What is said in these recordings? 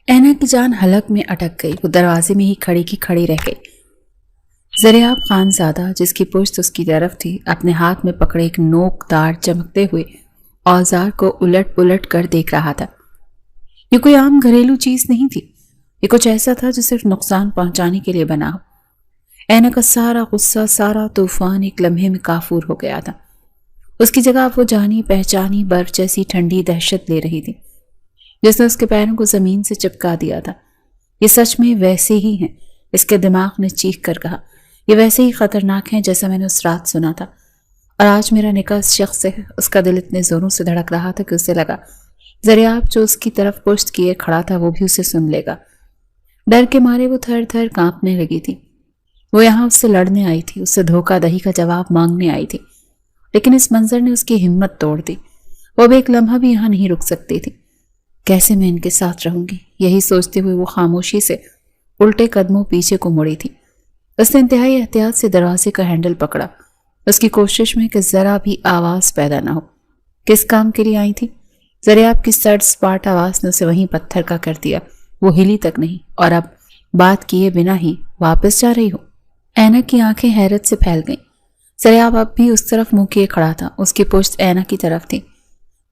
اینا کی جان حلق میں اٹک گئی، وہ دروازے میں ہی کھڑی کی کھڑی رہ گئی۔ زریاب خانزادہ جس کی پشت اس کی طرف تھی، اپنے ہاتھ میں پکڑے ایک نوک دار چمکتے ہوئے اوزار کو الٹ پلٹ کر دیکھ رہا تھا۔ یہ کوئی عام گھریلو چیز نہیں تھی، یہ کچھ ایسا تھا جو صرف نقصان پہنچانے کے لیے بنا ہو۔ اینا کا سارا غصہ، سارا طوفان ایک لمحے میں کافور ہو گیا تھا۔ اس کی جگہ وہ جانی پہچانی برف جیسی ٹھنڈی دہشت لے رہی تھی جس نے اس کے پیروں کو زمین سے چپکا دیا تھا۔ یہ سچ میں ویسے ہی ہیں، اس کے دماغ نے چیخ کر کہا۔ یہ ویسے ہی خطرناک ہیں جیسا میں نے اس رات سنا تھا، اور آج میرا نکاح اس شخص سے ہے۔ اس کا دل اتنے زوروں سے دھڑک رہا تھا کہ اسے لگا زریاب جو اس کی طرف پشت کیے کھڑا تھا وہ بھی اسے سن لے گا۔ ڈر کے مارے وہ تھر تھر کانپنے لگی تھی۔ وہ یہاں اس سے لڑنے آئی تھی، اس سے دھوکہ دہی کا جواب مانگنے آئی تھی، لیکن اس منظر نے اس کی ہمت توڑ دی۔ وہ اب ایک لمحہ بھی یہاں نہیں رک سکتی تھی۔ کیسے میں ان کے ساتھ رہوں گی، یہی سوچتے ہوئے وہ خاموشی سے الٹے قدموں پیچھے کو مڑی تھی۔ اس نے انتہائی احتیاط سے دروازے کا ہینڈل پکڑا، اس کی کوشش میں کہ ذرا بھی آواز پیدا نہ ہو۔ کس کام کے لیے آئی تھی؟ زریاب کی سرد سپاٹ آواز نے اسے وہیں پتھر کا کر دیا۔ وہ ہلی تک نہیں، اور اب بات کیے بنا ہی واپس جا رہی ہو؟ اینا کی آنکھیں حیرت سے پھیل گئیں۔ زریاب اب بھی اس طرف منہ کیے کھڑا تھا، اس کی پشت اینا کی طرف تھی۔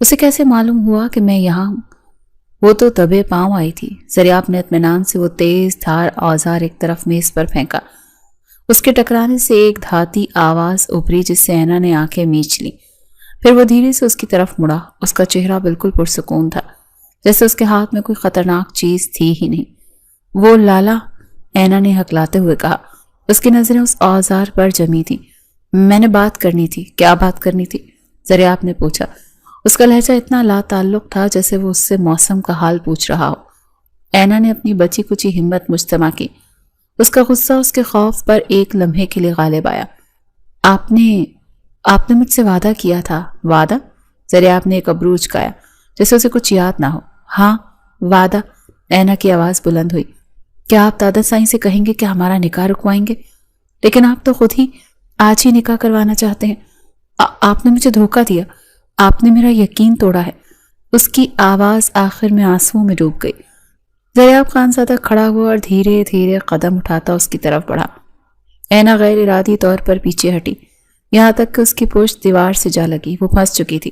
اسے کیسے معلوم ہوا کہ میں یہاں ہوں؟ وہ تو دبے پاؤں آئی تھی۔ زریاب نے اطمینان سے وہ تیز دھار اوزار ایک طرف میز پر پھینکا۔ اس کے ٹکرانے سے ایک دھاتی آواز ابھری جس سے اینا نے آنکھیں میچ لی۔ پھر وہ دھیرے سے اس کی طرف مڑا۔ اس کا چہرہ بالکل پرسکون تھا، جیسے اس کے ہاتھ میں کوئی خطرناک چیز تھی ہی نہیں۔ وہ لالا، اینا نے ہکلاتے ہوئے کہا۔ اس کی نظریں اس اوزار پر جمی تھی۔ میں نے بات کرنی تھی۔ کیا بات کرنی تھی؟ زریاب نے پوچھا۔ اس کا لہجہ اتنا لا تعلق تھا جیسے وہ اس سے موسم کا حال پوچھ رہا ہو۔ اینا نے اپنی بچی کچی ہمت مجتمع کی۔ اس کا غصہ اس کے خوف پر ایک لمحے کے لیے غالب آیا۔ آپ نے مجھ سے وعدہ کیا تھا۔ وعدہ؟ زریاب نے ایک ابرو اچکایا جیسے اسے کچھ یاد نہ ہو۔ ہاں، وعدہ۔ اینا کی آواز بلند ہوئی۔ کیا آپ دادا سائیں سے کہیں گے کہ ہمارا نکاح رکوائیں گے؟ لیکن آپ تو خود ہی آج ہی نکاح کروانا چاہتے ہیں۔ آپ نے مجھے دھوکہ دیا، آپ نے میرا یقین توڑا ہے۔ اس کی آواز آخر میں آنسوؤں میں ڈوب گئی۔ زریاب خانزادہ کھڑا ہوا اور دھیرے دھیرے قدم اٹھاتا اس کی طرف بڑھا۔ اینا غیر ارادی طور پر پیچھے ہٹی، یہاں تک کہ اس کی پشت دیوار سے جا لگی۔ وہ پھنس چکی تھی۔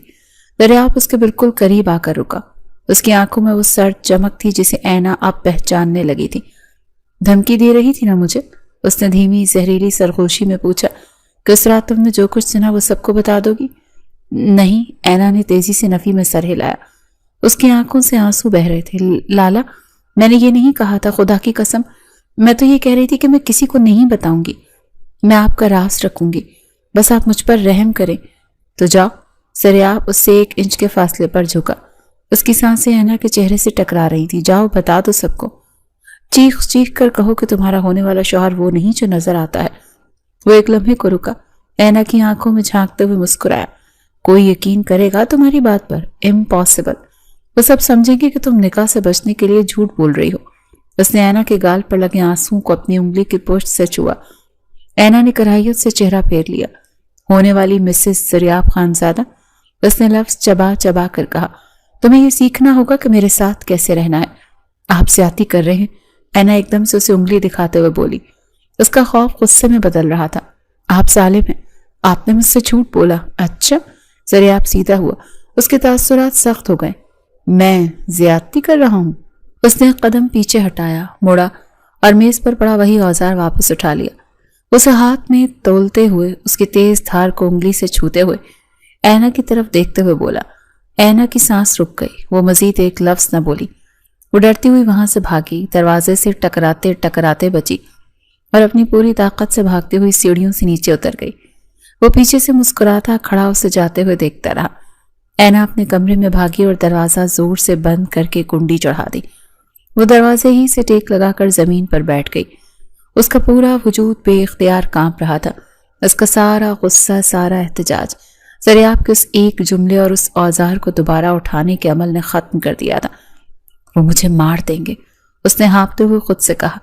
زریاب اس کے بالکل قریب آ کر رکا۔ اس کی آنکھوں میں وہ سرد چمک تھی جسے اینا اب پہچاننے لگی تھی۔ دھمکی دے رہی تھی نا مجھے؟ اس نے دھیمی زہریلی سرگوشی میں پوچھا کہ اس رات تم نے جو کچھ سنا وہ سب کو بتا دو گی؟ نہیں، اینا نے تیزی سے نفی میں سر ہلایا۔ اس کی آنکھوں سے آنسو بہہ رہے تھے۔ لالا، میں نے یہ نہیں کہا تھا، خدا کی قسم۔ میں تو یہ کہہ رہی تھی کہ میں کسی کو نہیں بتاؤں گی، میں آپ کا راز رکھوں گی، بس آپ مجھ پر رحم کریں۔ تو جاؤ۔ زریاب اس سے 1 انچ کے فاصلے پر جھکا۔ اس کی سانسیں اینا کے چہرے سے ٹکرا رہی تھی۔ جاؤ، بتا دو سب کو، چیخ چیخ کر کہو کہ تمہارا ہونے والا شوہر وہ نہیں جو نظر آتا ہے۔ وہ ایک لمحے کو رکا، اینا کی آنکھوں میں جھانکتے ہوئے مسکرایا۔ کوئی یقین کرے گا تمہاری بات پر؟ امپاسبل۔ وہ سب سمجھیں گے کہ تم نکاح سے بچنے کے لیے جھوٹ بول رہی ہو۔ اس نے اینا کے گال پر لگے آنسوؤں کو اپنی انگلی کی پشت سے چھوا۔ اینا نے کراہیت سے چہرہ پھیر لیا۔ ہونے والی مسز زریاب خانزادہ، اس نے لفظ چبا چبا کر کہا، تمہیں یہ سیکھنا ہوگا کہ میرے ساتھ کیسے رہنا ہے۔ آپ زیادتی کر رہے ہیں۔ اینا ایک دم سے اسے انگلی دکھاتے ہوئے بولی۔ اس کا خوف غصے میں بدل رہا تھا۔ آپ ظالم ہیں، آپ نے مجھ سے جھوٹ بولا۔ اچھا؟ زریاب سیدھا ہوا، اس کے تاثرات سخت ہو گئے۔ میں زیادتی کر رہا ہوں؟ اس نے ایک قدم پیچھے ہٹایا، مڑا اور میز پر پڑا وہی اوزار واپس اٹھا لیا۔ اسے ہاتھ میں تولتے ہوئے، اس کی تیز دھار کو انگلی سے چھوتے ہوئے اینا کی طرف دیکھتے ہوئے بولا۔ اینا کی سانس رک گئی، وہ مزید ایک لفظ نہ بولی۔ وہ ڈرتی ہوئی وہاں سے بھاگی، دروازے سے ٹکراتے ٹکراتے بچی اور اپنی پوری طاقت سے بھاگتے ہوئی سیڑھیوں سے نیچے اتر گئی۔ وہ پیچھے سے مسکراتا کھڑا اسے جاتے ہوئے دیکھتا رہا۔ اینا اپنے کمرے میں بھاگی اور دروازہ زور سے بند کر کے کنڈی چڑھا دی۔ وہ دروازے ہی سے ٹیک لگا کر زمین پر بیٹھ گئی۔ اس کا پورا وجود بے اختیار کانپ رہا تھا۔ اس کا سارا غصہ، سارا احتجاج زریاب کے اس ایک جملے اور اس اوزار کو دوبارہ اٹھانے کے عمل نے ختم کر دیا تھا۔ وہ مجھے مار دیں گے، اس نے ہانپتے ہوئے خود سے کہا۔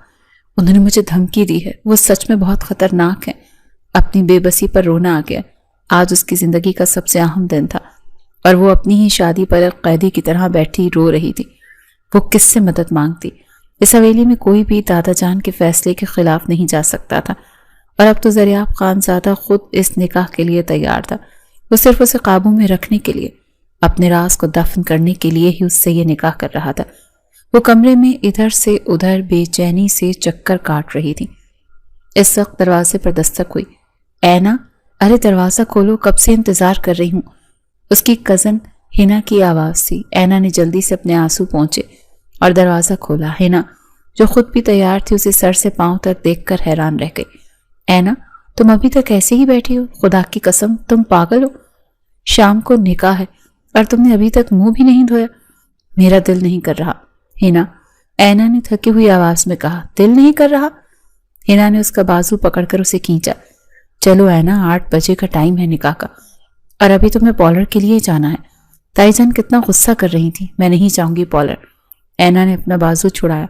انہوں نے مجھے دھمکی دی ہے، وہ سچ میں بہت خطرناک ہے۔ اپنی بے بسی پر رونا آ گیا۔ آج اس کی زندگی کا سب سے اہم دن تھا اور وہ اپنی ہی شادی پر ایک قیدی کی طرح بیٹھی رو رہی تھی۔ وہ کس سے مدد مانگتی؟ اس حویلی میں کوئی بھی دادا جان کے فیصلے کے خلاف نہیں جا سکتا تھا، اور اب تو زریاب خان زادہ خود اس نکاح کے لیے تیار تھا۔ وہ صرف اسے قابو میں رکھنے کے لیے، اپنے راز کو دفن کرنے کے لیے ہی اس سے یہ نکاح کر رہا تھا۔ وہ کمرے میں ادھر سے ادھر بے چینی سے چکر کاٹ رہی تھی۔ اس وقت دروازے پر دستک ہوئی۔ اینا، ارے دروازہ کھولو، کب سے انتظار کر رہی ہوں۔ اس کی کزن ہنا کی آواز تھی۔ اینا نے جلدی سے اپنے آنسو پہنچے اور دروازہ کھولا۔ ہنا، جو خود بھی تیار تھی، اسے سر سے پاؤں تک دیکھ کر حیران رہ گئی۔ اینا، تم ابھی تک ایسے ہی بیٹھی ہو؟ خدا کی قسم تم پاگل ہو؟ شام کو نکاح ہے اور تم نے ابھی تک منہ بھی نہیں دھویا۔ میرا دل نہیں کر رہا ہنا، اینا نے تھکی ہوئی آواز میں کہا۔ دل نہیں کر رہا؟ ہنا نے اس کا بازو پکڑ کر اسے کھینچا۔ چلو اینا، 8 بجے کا ٹائم ہے نکاح کا، اور ابھی تمہیں پارلر کے لیے جانا ہے۔ تائی جان کتنا غصہ کر رہی تھی۔ میں نہیں جاؤں گی پارلر۔ اینا نے اپنا بازو چھڑایا۔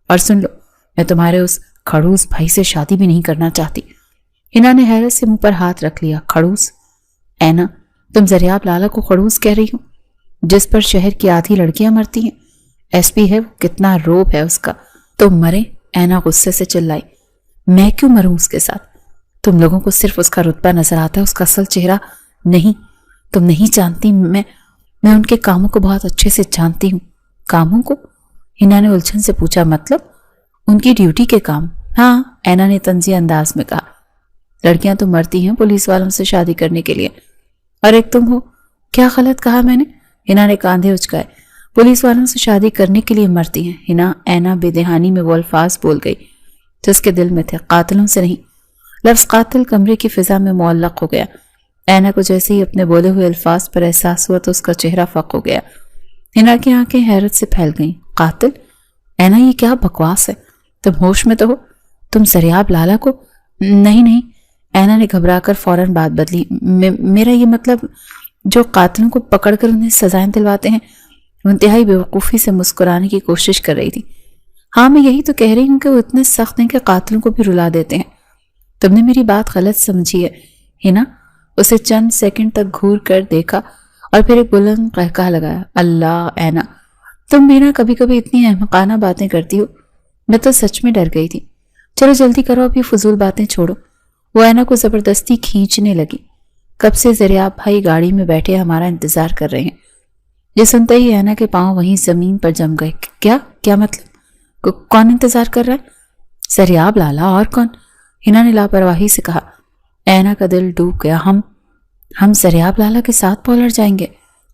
اور سن لو، میں تمہارے اس کھڑوس بھائی سے شادی بھی نہیں کرنا چاہتی۔ ہنا نے حیرت سے منہ پر ہاتھ رکھ لیا۔ کھڑوس؟ اینا، تم زریاب لالا کو خڑوس کہہ رہی ہو، جس پر شہر کی آدھی لڑکیاں مرتی ہیں؟ ایس پی ہے وہ، کتنا روب ہے اس کا۔ تم مرے؟ اینا غصے سے چلائی۔ میں کیوں مروں اس کے ساتھ؟ تم لوگوں کو صرف اس کا رتبہ نظر آتا ہے، اس کا اصل چہرہ نہیں۔ تم نہیں جانتی، میں ان کے کاموں کو بہت اچھے سے جانتی ہوں۔ کاموں کو؟ ہنا نے الجھن سے پوچھا۔ مطلب ان کی ڈیوٹی کے کام؟ ہاں، اینا نے طنزیہ انداز میں کہا۔ لڑکیاں تو مرتی ہیں پولیس والوں سے شادی کرنے کے لیے، اور ایک تم ہو۔ کیا غلط کہا میں نے؟ ہنا نے کاندھے اچکائے۔ پولیس والوں سے شادی کرنے کے لیے مرتی ہیں؟ ہنا، اینا بے دہانی میں وہ الفاظ بول گئی جس کے دل میں تھے، قاتلوں سے نہیں۔ لفظ قاتل کمرے کی فضا میں معلق ہو گیا۔ اینا کو جیسے ہی اپنے بولے ہوئے الفاظ پر احساس ہوا تو اس کا چہرہ فق ہو گیا۔ ہنا کی آنکھیں حیرت سے پھیل گئیں۔ قاتل؟ اینا، یہ کیا بکواس ہے؟ تم ہوش میں تو ہو؟ تم زریاب لالا کو؟ نہیں۔ اینا نے گھبرا کر فوراً بات بدلی۔ میرا یہ مطلب، جو قاتلوں کو پکڑ کر انہیں سزائیں دلواتے ہیں۔ وہ انتہائی بیوقوفی سے مسکرانے کی کوشش کر رہی تھی۔ ہاں، میں یہی تو کہہ رہی ہوں کہ وہ اتنے سخت ہیں کہ قاتلوں کو بھی رلا دیتے ہیں۔ تم نے میری بات غلط سمجھی ہے ہنا۔ اسے چند سیکنڈ تک گھور کر دیکھا اور پھر ایک بلند قہقہ لگایا۔ اللہ اینا، تم بھی نا کبھی کبھی اتنی احمقانہ باتیں کرتی ہو، میں تو سچ میں ڈر گئی تھی۔ چلو جلدی کرو، اب یہ فضول باتیں چھوڑو۔ وہ اینا کو زبردستی کھینچنے لگی۔ کب سے زریاب بھائی گاڑی میں بیٹھے ہمارا انتظار کر رہے ہیں۔ یہ سنتے ہی اینا کے پاؤں وہیں زمین پر جم گئے۔ کیا مطلب؟ کون انتظار کر رہا ہے؟ زریاب لالا، اور کون؟ ہنا نے لاپرواہی سے کہا۔ اینا کا دل ڈوب گیا۔ ہم زریاب لالا کے ساتھ پارلر جائیں گے؟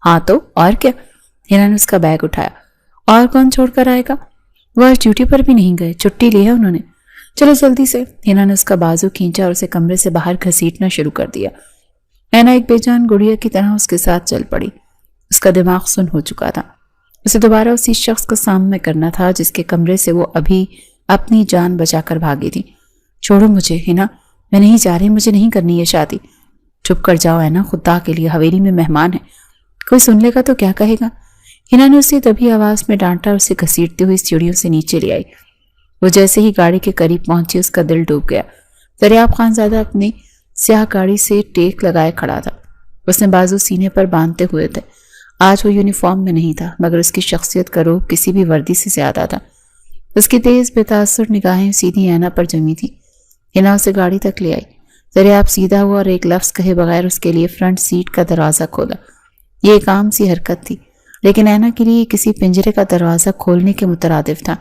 ہاں تو اور کیا؟ ہنا نے اس کا بیگ اٹھایا۔ اور کون چھوڑ کر آئے گا؟ وہ آج ڈیوٹی پر بھی نہیں گئے، چھٹی لی ہے انہوں نے۔ چلو جلدی سے۔ ہنا نے اس کا بازو کھینچا اور اسے کمرے سے باہر گھسیٹنا شروع کر دیا۔ اینا ایک بے جان گڑیا کی طرح اس کے ساتھ چل پڑی۔ اس کا دماغ سن ہو چکا تھا۔ اسے دوبارہ اسی شخص کا سامنا کرنا تھا جس کے کمرے سے وہ ابھی اپنی جان بچا کر بھاگی تھی۔ چھوڑو مجھے ہنا، میں نہیں جا رہی، مجھے نہیں کرنی یہ شادی۔ چپ کر جاؤ اینا، خدا کے لیے، حویلی میں مہمان ہے، کوئی سن لے گا تو کیا کہے گا؟ ہنا نے اسے دبی آواز میں ڈانٹا اور اسے گھسیٹتے ہوئی سیڑھیوں سے نیچے لے آئی۔ وہ جیسے ہی گاڑی کے قریب پہنچی اس کا دل ڈوب گیا۔ زریاب خان زادہ اپنی سیاہ گاڑی سے ٹیک لگائے کھڑا تھا۔ اس نے بازو سینے پر باندھتے ہوئے تھے۔ آج وہ یونیفارم میں نہیں تھا، مگر اس کی شخصیت کا روپ کسی بھی وردی سے زیادہ تھا۔ اس کی تیز بے تاثر نگاہیں سیدھی اینا پر جمی تھی۔ ہنا اسے گاڑی تک لے آئی۔ زریاب سیدھا ہوا اور ایک لفظ کہے بغیر اس کے لیے فرنٹ سیٹ کا دروازہ کھولا۔ یہ ایک عام سی حرکت تھی، لیکن اینا کے لیے کسی پنجرے کا دروازہ کھولنے کے مترادف تھا۔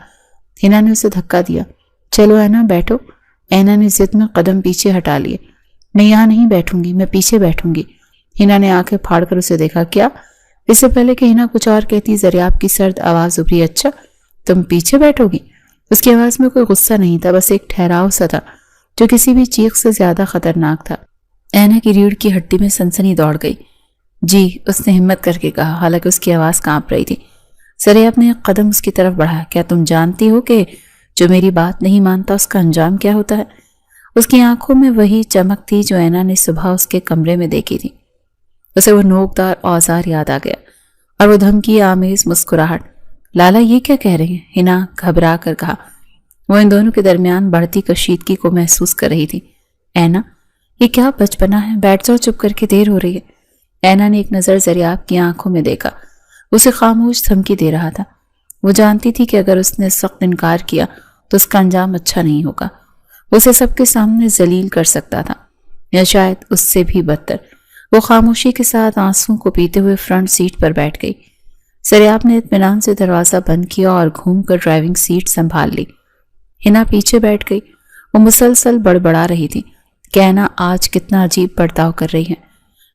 ہنا نے اسے دھکا دیا۔ چلو اینا، بیٹھو۔ اینا نے ضد میں قدم پیچھے ہٹا لیے۔ میں یہاں نہیں بیٹھوں گی، میں پیچھے بیٹھوں گی۔ ہنا نے آنکھیں پھاڑ کر اسے دیکھا۔ کیا؟ اس سے پہلے کہ ہنا کچھ اور کہتی، زریاب کی سرد آواز ابھری۔ اچھا، تم پیچھے بیٹھو گی؟ اس کی آواز میں کوئی غصہ نہیں تھا، بس ایک ٹھہراؤ سا تھا جو کسی بھی چیخ سے زیادہ خطرناک تھا۔ اینا کی ریڑھ کی ہڈی میں سنسنی دوڑ گئی۔ جی، اس نے ہمت کر کے کہا، حالانکہ اس کی آواز کانپ رہی تھی۔ زریاب نے ایک قدم اس کی طرف بڑھایا۔ کیا تم جانتی ہو کہ جو میری بات نہیں مانتا اس کا انجام کیا ہوتا ہے؟ اس کی آنکھوں میں وہی چمک تھی جو اینا نے صبح اس کے کمرے میں دیکھی تھی۔ اسے وہ نوکدار اوزار یاد آ گیا اور وہ دھمکی آمیز مسکراہٹ۔ لالا یہ کیا کہہ رہے ہیں؟ ہنا گھبرا کر کہا۔ وہ ان دونوں کے درمیان بڑھتی کشیدگی کو محسوس کر رہی تھی۔ اینا، یہ کیا بچپنا ہے، بیٹھ جاؤ چپ کر کے، دیر ہو رہی ہے۔ اینا نے ایک نظر زریاب کی آنکھوں میں دیکھا، اسے خاموش دھمکی دے رہا تھا۔ وہ جانتی تھی کہ اگر اس نے سخت انکار کیا تو اس کا انجام اچھا نہیں ہوگا، اسے سب کے سامنے ذلیل کر سکتا تھا، یا شاید اس سے بھی بدتر۔ وہ خاموشی کے ساتھ آنسوں کو پیتے ہوئے فرنٹ سیٹ پر بیٹھ گئی۔ سریاب نے اطمینان سے دروازہ بند کیا اور گھوم کر ڈرائیونگ سیٹ سنبھال لی۔ ہنا پیچھے بیٹھ گئی۔ وہ مسلسل بڑبڑا رہی تھی کہ اینا آج کتنا عجیب برتاؤ کر رہی ہے۔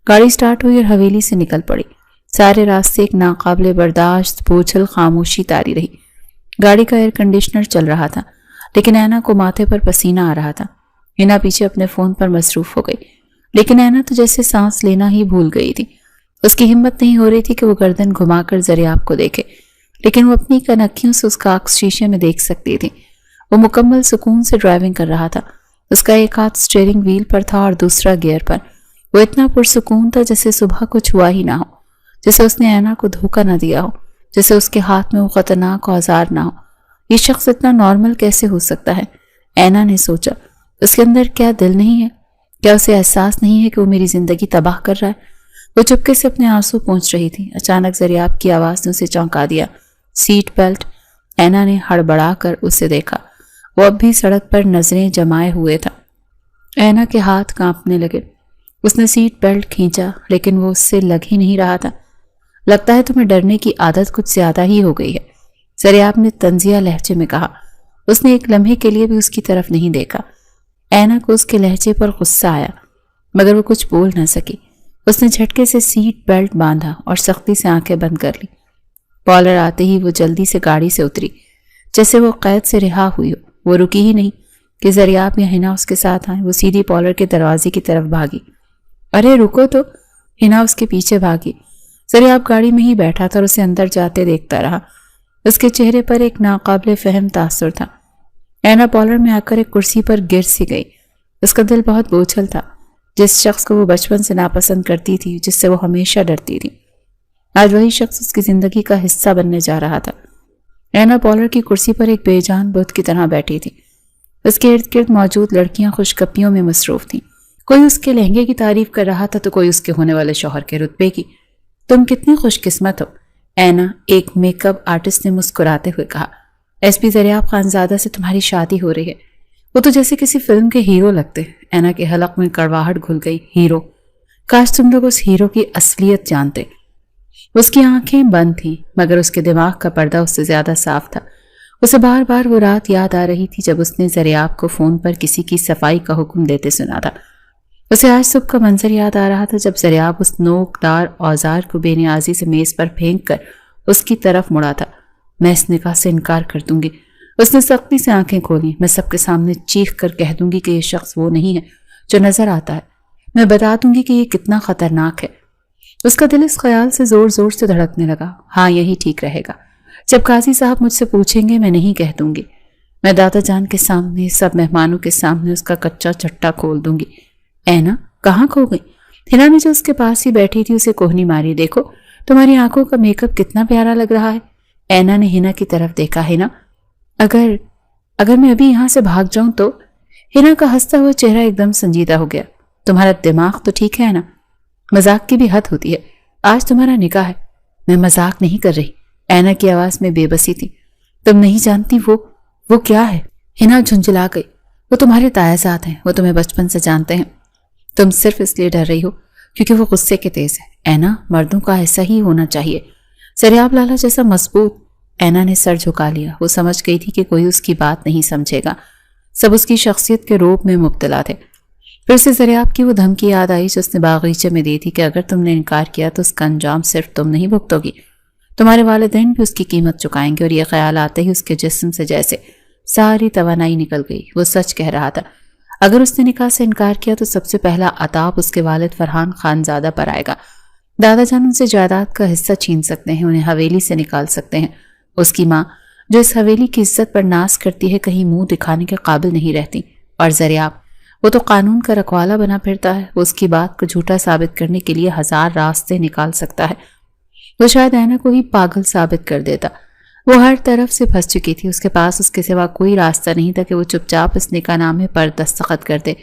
گاڑی سٹارٹ ہوئی اور حویلی سے نکل پڑی۔ سارے راستے ایک ناقابل برداشت بوجھل خاموشی تاری رہی۔ گاڑی کا ایئر کنڈیشنر چل رہا تھا، لیکن اینا کو ماتھے پر پسینہ آ رہا تھا۔ ہنا پیچھے اپنے فون پر مصروف ہو گئی، لیکن اینا تو جیسے سانس لینا ہی بھول گئی تھی۔ اس کی ہمت نہیں ہو رہی تھی کہ وہ گردن گھما کر زریاب کو دیکھے، لیکن وہ اپنی کنکھیوں سے اس کا عکس شیشے میں دیکھ سکتی تھی۔ وہ مکمل سکون سے ڈرائیونگ کر رہا تھا۔ اس کا ایک ہاتھ سٹیئرنگ وہیل پر تھا اور دوسرا گیئر پر۔ وہ اتنا پرسکون تھا جیسے صبح کچھ ہوا ہی نہ ہو، جیسے اس نے اینا کو دھوکہ نہ دیا ہو، جیسے اس کے ہاتھ میں وہ خطرناک اوزار نہ ہو۔ یہ شخص اتنا نارمل کیسے ہو سکتا ہے؟ اینا نے سوچا، اس کے اندر کیا دل نہیں ہے؟ کیا اسے احساس نہیں ہے کہ وہ میری زندگی تباہ کر رہا ہے؟ وہ چپکے سے اپنے آنسو پہنچ رہی تھی۔ اچانک زریاب کی آواز نے اسے چونکا دیا، سیٹ بیلٹ۔ اینا نے ہڑبڑا کر اسے دیکھا۔ وہ اب بھی سڑک پر نظریں جمائے ہوئے تھا۔ اینا کے ہاتھ کانپنے لگے۔ اس نے سیٹ بیلٹ کھینچا، لیکن وہ اس سے لگ ہی نہیں رہا تھا۔ لگتا ہے تمہیں ڈرنے کی عادت کچھ زیادہ ہی ہو گئی ہے، زریاب نے طنزیہ لہجے میں کہا۔ اس نے ایک لمحے کے لیے بھی اس کی طرف نہیں دیکھا۔ اینا کو اس کے لہجے پر غصہ آیا، مگر وہ کچھ بول نہ سکی۔ اس نے جھٹکے سے سیٹ بیلٹ باندھا اور سختی سے آنکھیں بند کر لی۔ پالر آتے ہی وہ جلدی سے گاڑی سے اتری، جیسے وہ قید سے رہا ہوئی ہو۔ وہ رکی ہی نہیں کہ زریاب یا ہنا اس کے ساتھ آئیں۔ وہ سیدھی پالر کے دروازے کی طرف بھاگی۔ ارے رکو تو! ہنا اس کے پیچھے بھاگی۔ زریاب گاڑی میں ہی بیٹھا تھا اور اسے اندر جاتے دیکھتا رہا۔ اس کے چہرے پر ایک ناقابل فہم تاثر تھا۔ اینا پالر میں آ کر ایک کرسی پر گر سی گئی۔ اس کا دل بہت بوجھل تھا۔ جس شخص کو وہ بچپن سے ناپسند کرتی تھی، جس سے وہ ہمیشہ ڈرتی تھی، آج وہی شخص اس کی زندگی کا حصہ بننے جا رہا تھا۔ اینا پالر کی کرسی پر ایک بے جان بت کی طرح بیٹھی تھی۔ اس کے ارد گرد موجود لڑکیاں خوش گپیوں میں مصروف تھیں۔ کوئی اس کے لہنگے کی تعریف کر رہا تھا تو کوئی اس کے ہونے والے شوہر کے رتبے کی۔ تم کتنی خوش قسمت ہو، اینا، ایک میک اپ آرٹسٹ نے مسکراتے ہوئے کہا۔ ایس پی زریاب خانزادہ سے تمہاری شادی ہو رہی ہے۔ وہ تو جیسے کسی فلم کے ہیرو لگتے۔ اینا کے حلق میں کڑواہٹ گھل گئی۔ ہیرو؟ کاش تم لوگ اس ہیرو کی اصلیت جانتے۔ اس کی آنکھیں بند تھیں، مگر اس کے دماغ کا پردہ اس سے زیادہ صاف تھا۔ اسے بار بار وہ رات یاد آ رہی تھی جب اس نے زریاب کو فون پر کسی کی صفائی کا حکم دیتے سنا تھا۔ اسے آج صبح کا منظر یاد آ رہا تھا جب زریاب اس نوکدار اوزار کو بے نیازی سے میز پر پھینک کر اس کی طرف مڑا تھا۔ میں اس نکاح سے انکار کر دوں گی۔ اس نے سختی سے آنکھیں کھولی۔ میں سب کے سامنے چیخ کر کہہ دوں گی کہ یہ شخص وہ نہیں ہے جو نظر آتا ہے۔ میں بتا دوں گی کہ یہ کتنا خطرناک ہے۔ اس کا دل اس خیال سے زور زور سے دھڑکنے لگا۔ ہاں، یہی ٹھیک رہے گا۔ جب قاضی صاحب مجھ سے پوچھیں گے، میں نہیں کہہ دوں گی۔ میں دادا جان کے سامنے، سب مہمانوں کے سامنے اس کا کچا چٹا کھول دوں گی۔ اینا کہاں کھو گئی؟ ہنا نے جو اس کے پاس ہی بیٹھی تھی اسے کوہنی ماری۔ دیکھو تمہاری آنکھوں کا میک اپ کتنا پیارا لگ رہا ہے۔ اینا نے ہنا کی طرف دیکھا۔ ہنا، اگر میں ابھی یہاں سے بھاگ جاؤں تو؟ ہنا کا ہنستا ہوا چہرہ ایک دم سنجیدہ ہو گیا۔ تمہارا دماغ تو ٹھیک ہے نا؟ مذاق کی بھی حد ہوتی ہے۔ آج تمہارا نکاح ہے۔ میں مذاق نہیں کر رہی۔ اینا کی آواز میں بے بسی تھی۔ تم نہیں جانتی وہ کیا ہے؟ ہنا جھنجھلا گئی۔ وہ تمہارے تایزاد ہیں، وہ تمہیں بچپن سے جانتے ہیں۔ تم صرف اس لیے ڈر رہی ہو کیونکہ وہ غصے کے تیز ہے۔ اینا، مردوں کا ایسا ہی ہونا چاہیے، زریاب لالا جیسا مضبوط۔ اینا نے سر جھکا لیا۔ وہ سمجھ گئی تھی کہ کوئی اس کی بات نہیں سمجھے گا۔ سب اس کی شخصیت کے روب میں مبتلا تھے۔ پھر سے زریاب کی وہ دھمکی یاد آئی جو اس نے باغیچے میں دی تھی کہ اگر تم نے انکار کیا تو اس کا انجام صرف تم نہیں بھگتو گی، تمہارے والدین بھی اس کی قیمت چکائیں گے۔ اور یہ خیال آتے ہی اس کے جسم سے جیسے ساری توانائی نکل گئی۔ وہ سچ کہہ رہا تھا۔ اگر اس نے نکاح سے انکار کیا تو سب سے پہلا عذاب اس کے والد فرحان خانزادہ پر آئے گا۔ دادا جان ان سے جائیداد کا حصہ چھین سکتے ہیں، انہیں حویلی سے نکال سکتے ہیں۔ اس کی ماں جو اس حویلی کی عزت پر ناز کرتی ہے کہیں منہ دکھانے کے قابل نہیں رہتی۔ اور زریاب، وہ تو قانون کا رکھوالا بنا پھرتا ہے۔ وہ اس کی بات کو جھوٹا ثابت کرنے کے لیے ہزار راستے نکال سکتا ہے۔ وہ شاید اینا کو ہی پاگل ثابت کر دیتا۔ وہ ہر طرف سے پھنس چکی تھی۔ اس کے پاس اس کے سوا کوئی راستہ نہیں تھا کہ وہ چپ چاپ اس نکاح نامے پر دستخط کر دے۔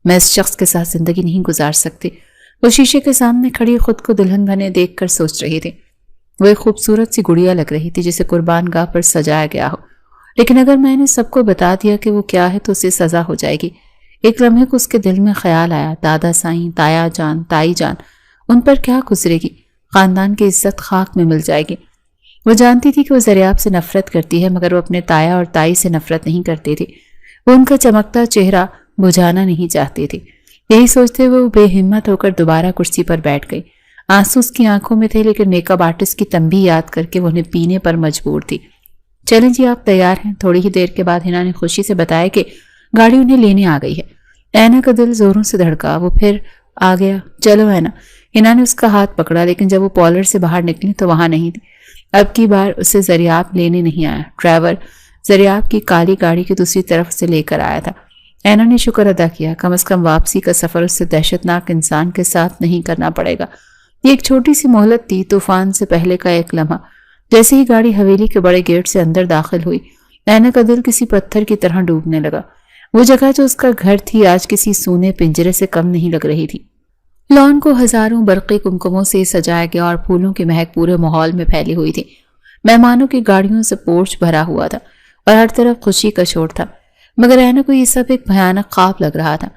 میں اس شخص کے ساتھ زندگی نہیں گزار سکتی۔ وہ شیشے کے سامنے کھڑی خود کو دلہن بنے دیکھ کر سوچ رہی تھی۔ وہ ایک خوبصورت سی گڑیا لگ رہی تھی جسے قربان گاہ پر سجایا گیا ہو، لیکن اگر میں نے سب کو بتا دیا کہ وہ کیا ہے تو اسے سزا ہو جائے گی۔ ایک لمحے کو اس کے دل میں خیال آیا، دادا سائیں، تایا جان، تائی جان، ان پر کیا گزرے گی؟ خاندان کی عزت خاک میں مل جائے گی۔ وہ جانتی تھی کہ وہ زریاب سے نفرت کرتی ہے، مگر وہ اپنے تایا اور تائی سے نفرت نہیں کرتی تھی۔ وہ ان کا چمکتا چہرہ بجھانا نہیں چاہتی تھی۔ یہی سوچتے ہوئے وہ بے ہمت ہو کر دوبارہ کرسی پر بیٹھ گئی۔ آنسو اس کی آنکھوں میں تھے، لیکن میک اپ آرٹسٹ کی تنبیہ یاد کر کے وہ انہیں پینے پر مجبور تھی۔ چلیں جی، آپ تیار ہیں؟ تھوڑی ہی دیر کے بعد ہنا نے خوشی سے بتایا کہ گاڑی انہیں لینے آ گئی ہے۔ اینا کا دل زوروں سے دھڑکا، وہ پھر آ گیا۔ چلو اینا۔ ہنا نے اس کا ہاتھ پکڑا، لیکن جب وہ پارلر سے باہر نکلی تو وہاں نہیں تھی۔ اب کی بار اسے زریاب لینے نہیں آیا، ڈرائیور زریاب کی کالی گاڑی کی دوسری طرف سے لے کر آیا تھا۔ اینا نے شکر ادا کیا، کم از کم واپسی کا سفر اس سے دہشتناک انسان کے ساتھ نہیں کرنا پڑے گا۔ یہ ایک چھوٹی سی مہلت تھی، طوفان سے پہلے کا ایک لمحہ۔ جیسے ہی گاڑی حویلی کے بڑے گیٹ سے اندر داخل ہوئی، اینا کا دل کسی پتھر کی طرح ڈوبنے لگا۔ وہ جگہ جو اس کا گھر تھی آج کسی سونے پنجرے سے کم نہیں لگ رہی تھی۔ لان کو ہزاروں برقی کمکموں سے سجایا گیا اور پھولوں کی مہک پورے ماحول میں پھیلی ہوئی تھی۔ مہمانوں کی گاڑیوں سے پورچ بھرا ہوا تھا اور ہر طرف خوشی کا شور تھا، مگر اینا کو یہ سب ایک بھیانک خواب لگ رہا تھا۔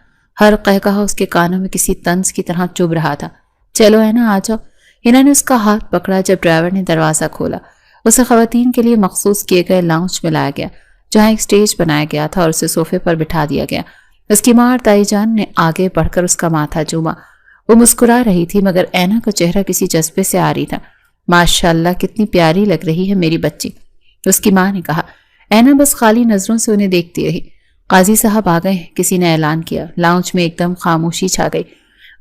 ہر قہقہا اس کے کانوں میں کسی طنز کی طرح چبھ رہا تھا۔ چلو اینا، آ جاؤ۔ ہنا نے اس کا ہاتھ پکڑا جب ڈرائیور نے دروازہ کھولا۔ اسے خواتین کے لیے مخصوص کیے گئے لاؤنج میں لایا گیا، جہاں ایک سٹیج بنایا گیا تھا اور اسے صوفے پر بٹھا دیا گیا۔ اس کی ماں اور تائی جان نے آگے بڑھ کر اس کا ماتھا چوما۔ وہ مسکرا رہی تھی، مگر اینا کا چہرہ کسی جذبے سے عاری تھا۔ ماشاءاللہ، کتنی پیاری لگ رہی ہے میری بچی، اس کی ماں نے کہا۔ اینا بس خالی نظروں سے انہیں دیکھتی رہی۔ قاضی صاحب آ گئے ہیں، کسی نے اعلان کیا۔ لاؤنج میں ایک دم خاموشی چھا گئی۔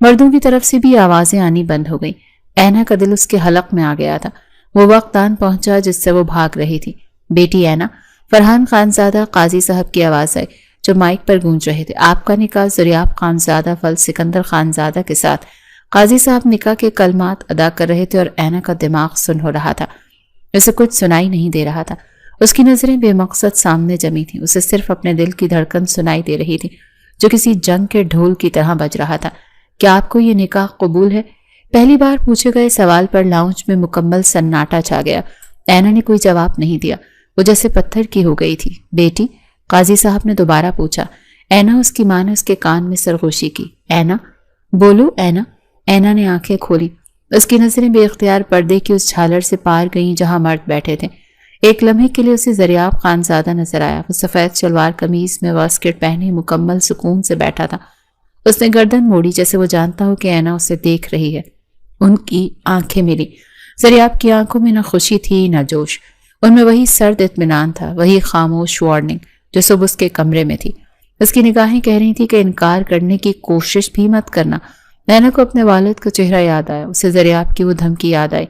مردوں کی طرف سے بھی آوازیں آنی بند ہو گئی۔ اینا کا دل اس کے حلق میں آ گیا تھا۔ وہ وقت آن پہنچا جس سے وہ بھاگ رہی تھی۔ بیٹی اینا، فرحان خانزادہ قاضی صاحب کی آواز آئی جو مائک پر گونج رہے تھے۔ آپ کا نکاح زریاب خانزادہ فل سکندر خانزادہ کے ساتھ۔ قاضی صاحب نکاح کے کلمات ادا کر رہے تھے اور اینا کا دماغ سن ہو رہا تھا۔ اسے کچھ سنائی نہیں دے رہا تھا۔ اس کی نظریں بے مقصد سامنے جمی تھیں۔ اسے صرف اپنے دل کی دھڑکن سنائی دے رہی تھی جو کسی جنگ کے ڈھول کی طرح بج رہا تھا۔ کیا آپ کو یہ نکاح قبول ہے؟ پہلی بار پوچھے گئے سوال پر لاؤنج میں مکمل سناٹا چھا گیا۔ اینا نے کوئی جواب نہیں دیا، وہ جیسے پتھر کی ہو گئی تھی۔ بیٹی، قاضی صاحب نے دوبارہ پوچھا۔ اینا، اس کی ماں نے اس کے کان میں سرگوشی کی۔ اینا، بولو اینا۔ اینا نے آنکھیں کھولی۔ اس کی نظریں بے اختیار پردے کی اس جھالر سے پار گئیں جہاں مرد بیٹھے تھے۔ ایک لمحے کے لیے اسے زریاب خانزادہ نظر آیا۔ وہ سفید شلوار قمیض میں واسکٹ پہنے مکمل سکون سے بیٹھا تھا۔ اس نے گردن موڑی جیسے وہ جانتا ہو کہ اینا اسے دیکھ رہی ہے۔ ان کی آنکھیں ملی۔ زریاب کی آنکھوں میں نہ خوشی تھی نہ جوش، ان میں وہی سرد اطمینان تھا، وہی خاموش وارننگ جو صبح اس کے کمرے میں تھی۔ اس کی نگاہیں کہہ رہی تھی کہ انکار کرنے کی کوشش بھی مت کرنا۔ اینا کو اپنے والد کا چہرہ یاد آیا۔ اسے زریاب کی وہ دھمکی یاد آئی،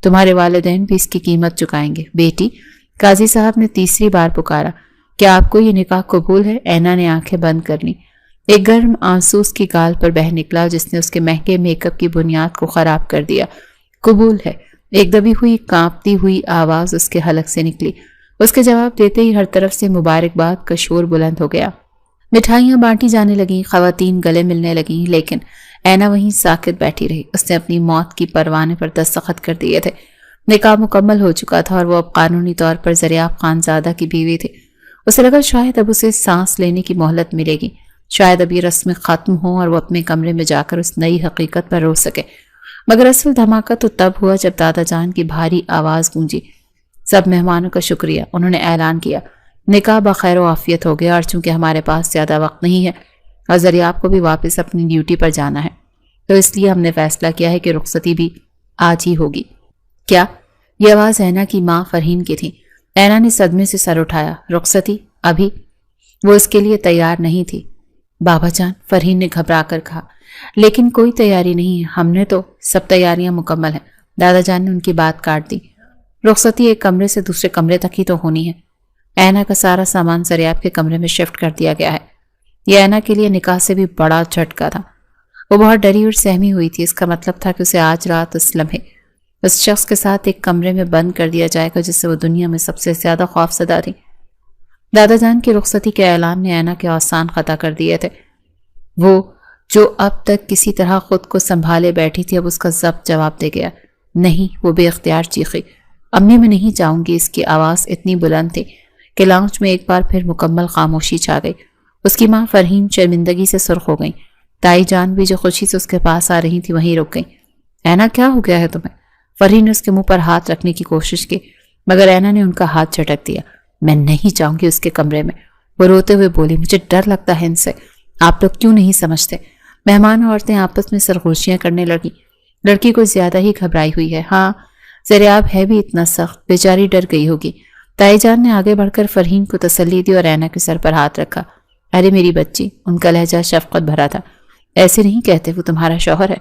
تمہارے والدین بھی اس کی قیمت چکائیں گے۔ بیٹی، قاضی صاحب نے تیسری بار پکارا، کیا آپ کو یہ نکاح قبول ہے؟ اینا نے آنکھیں بند کر لی۔ ایک گرم آنسو اس کی گال پر بہہ نکلا جس نے اس کے مہنگے میک اپ کی بنیاد کو خراب کر دیا۔ قبول ہے، ایک دبی ہوئی کانپتی ہوئی آواز اس کے حلق سے نکلی۔ اس کے جواب دیتے ہی ہر طرف سے مبارکباد کا شور بلند ہو گیا۔ مٹھائیاں بانٹی جانے لگیں، خواتین گلے ملنے لگیں، لیکن اینا وہیں ساکت بیٹھی رہی۔ اس نے اپنی موت کی پروانے پر دستخط کر دیے تھے۔ نکاح مکمل ہو چکا تھا اور وہ اب قانونی طور پر زریاب خانزادہ کی بیوی تھی۔ اسے لگا شاید اب اسے سانس لینے کی مہلت ملے گی، شاید اب یہ رسم ختم ہو اور وہ اپنے کمرے میں جا کر اس نئی حقیقت پر رو سکے۔ مگر اصل دھماکہ تو تب ہوا جب دادا جان کی بھاری آواز گونجی، سب مہمانوں کا شکریہ، انہوں نے اعلان کیا، نکاح بخیر و عافیت ہو گیا، اور چونکہ ہمارے پاس زیادہ وقت نہیں ہے اور زریاب کو بھی واپس اپنی ڈیوٹی پر جانا ہے، تو اس لیے ہم نے فیصلہ کیا ہے کہ رخصتی بھی آج ہی ہوگی۔ کیا؟ یہ آواز اینا کی ماں فرحین کی تھی۔ اینا نے صدمے سے سر اٹھایا۔ رخصتی؟ ابھی؟ وہ اس کے لیے تیار نہیں تھی۔ بابا جان، فرحین نے گھبرا کر کہا، لیکن کوئی تیاری نہیں ہے، ہم نے تو سب تیاریاں مکمل ہیں۔ دادا جان نے ان کی بات کاٹ دی۔ رخصتی ایک کمرے سے دوسرے کمرے تک ہی تو ہونی ہے۔ اینا کا سارا سامان زریاب کے کمرے میں شفٹ کر دیا گیا ہے۔ یہ اینا کے لیے نکاح سے بھی بڑا جھٹکا تھا۔ وہ بہت ڈری اور سہمی ہوئی تھی۔ اس کا مطلب تھا کہ اسے آج رات اس لمحے اس شخص کے ساتھ ایک کمرے میں بند کر دیا جائے گا جس سے وہ دنیا میں سب سے زیادہ خوف زدہ تھی۔ دادا جان کی رخصتی کے اعلان نے اینا کے آسان خطا کر دیے تھے۔ وہ جو اب تک کسی طرح خود کو سنبھالے بیٹھی تھی اب اس کا ضبط جواب دے گیا۔ نہیں، وہ بے اختیار چیخی۔ امی میں نہیں جاؤں گی۔ اس کی آواز اتنی بلند تھی کہ لاؤنج میں ایک بار پھر مکمل خاموشی چھا گئی۔ اس کی ماں فرحین شرمندگی سے سرخ ہو گئی۔ تائی جان بھی جو خوشی سے اس کے پاس آ رہی تھی وہیں رک گئی۔ اینا کیا ہو گیا ہے تمہیں؟ فرحین نے اس کے منہ پر ہاتھ رکھنے کی کوشش کی مگر اینا نے ان کا ہاتھ جھٹک دیا۔ میں نہیں جاؤں گی اس کے کمرے میں، وہ روتے ہوئے بولی۔ مجھے ڈر لگتا ہے ان سے، آپ لوگ کیوں نہیں سمجھتے؟ مہمان عورتیں آپس میں سرگوشیاں کرنے لگی۔ لڑکی کو زیادہ ہی گھبرائی ہوئی ہے۔ ہاں، زریاب ہے بھی اتنا سخت، بیچاری ڈر گئی ہوگی۔ تائی جان نے آگے بڑھ کر فرحین کو تسلی دی اور اینا کے سر پر ہاتھ رکھا۔ ارے میری بچی، ان کا لہجہ شفقت بھرا تھا، ایسے نہیں کہتے، وہ تمہارا شوہر ہے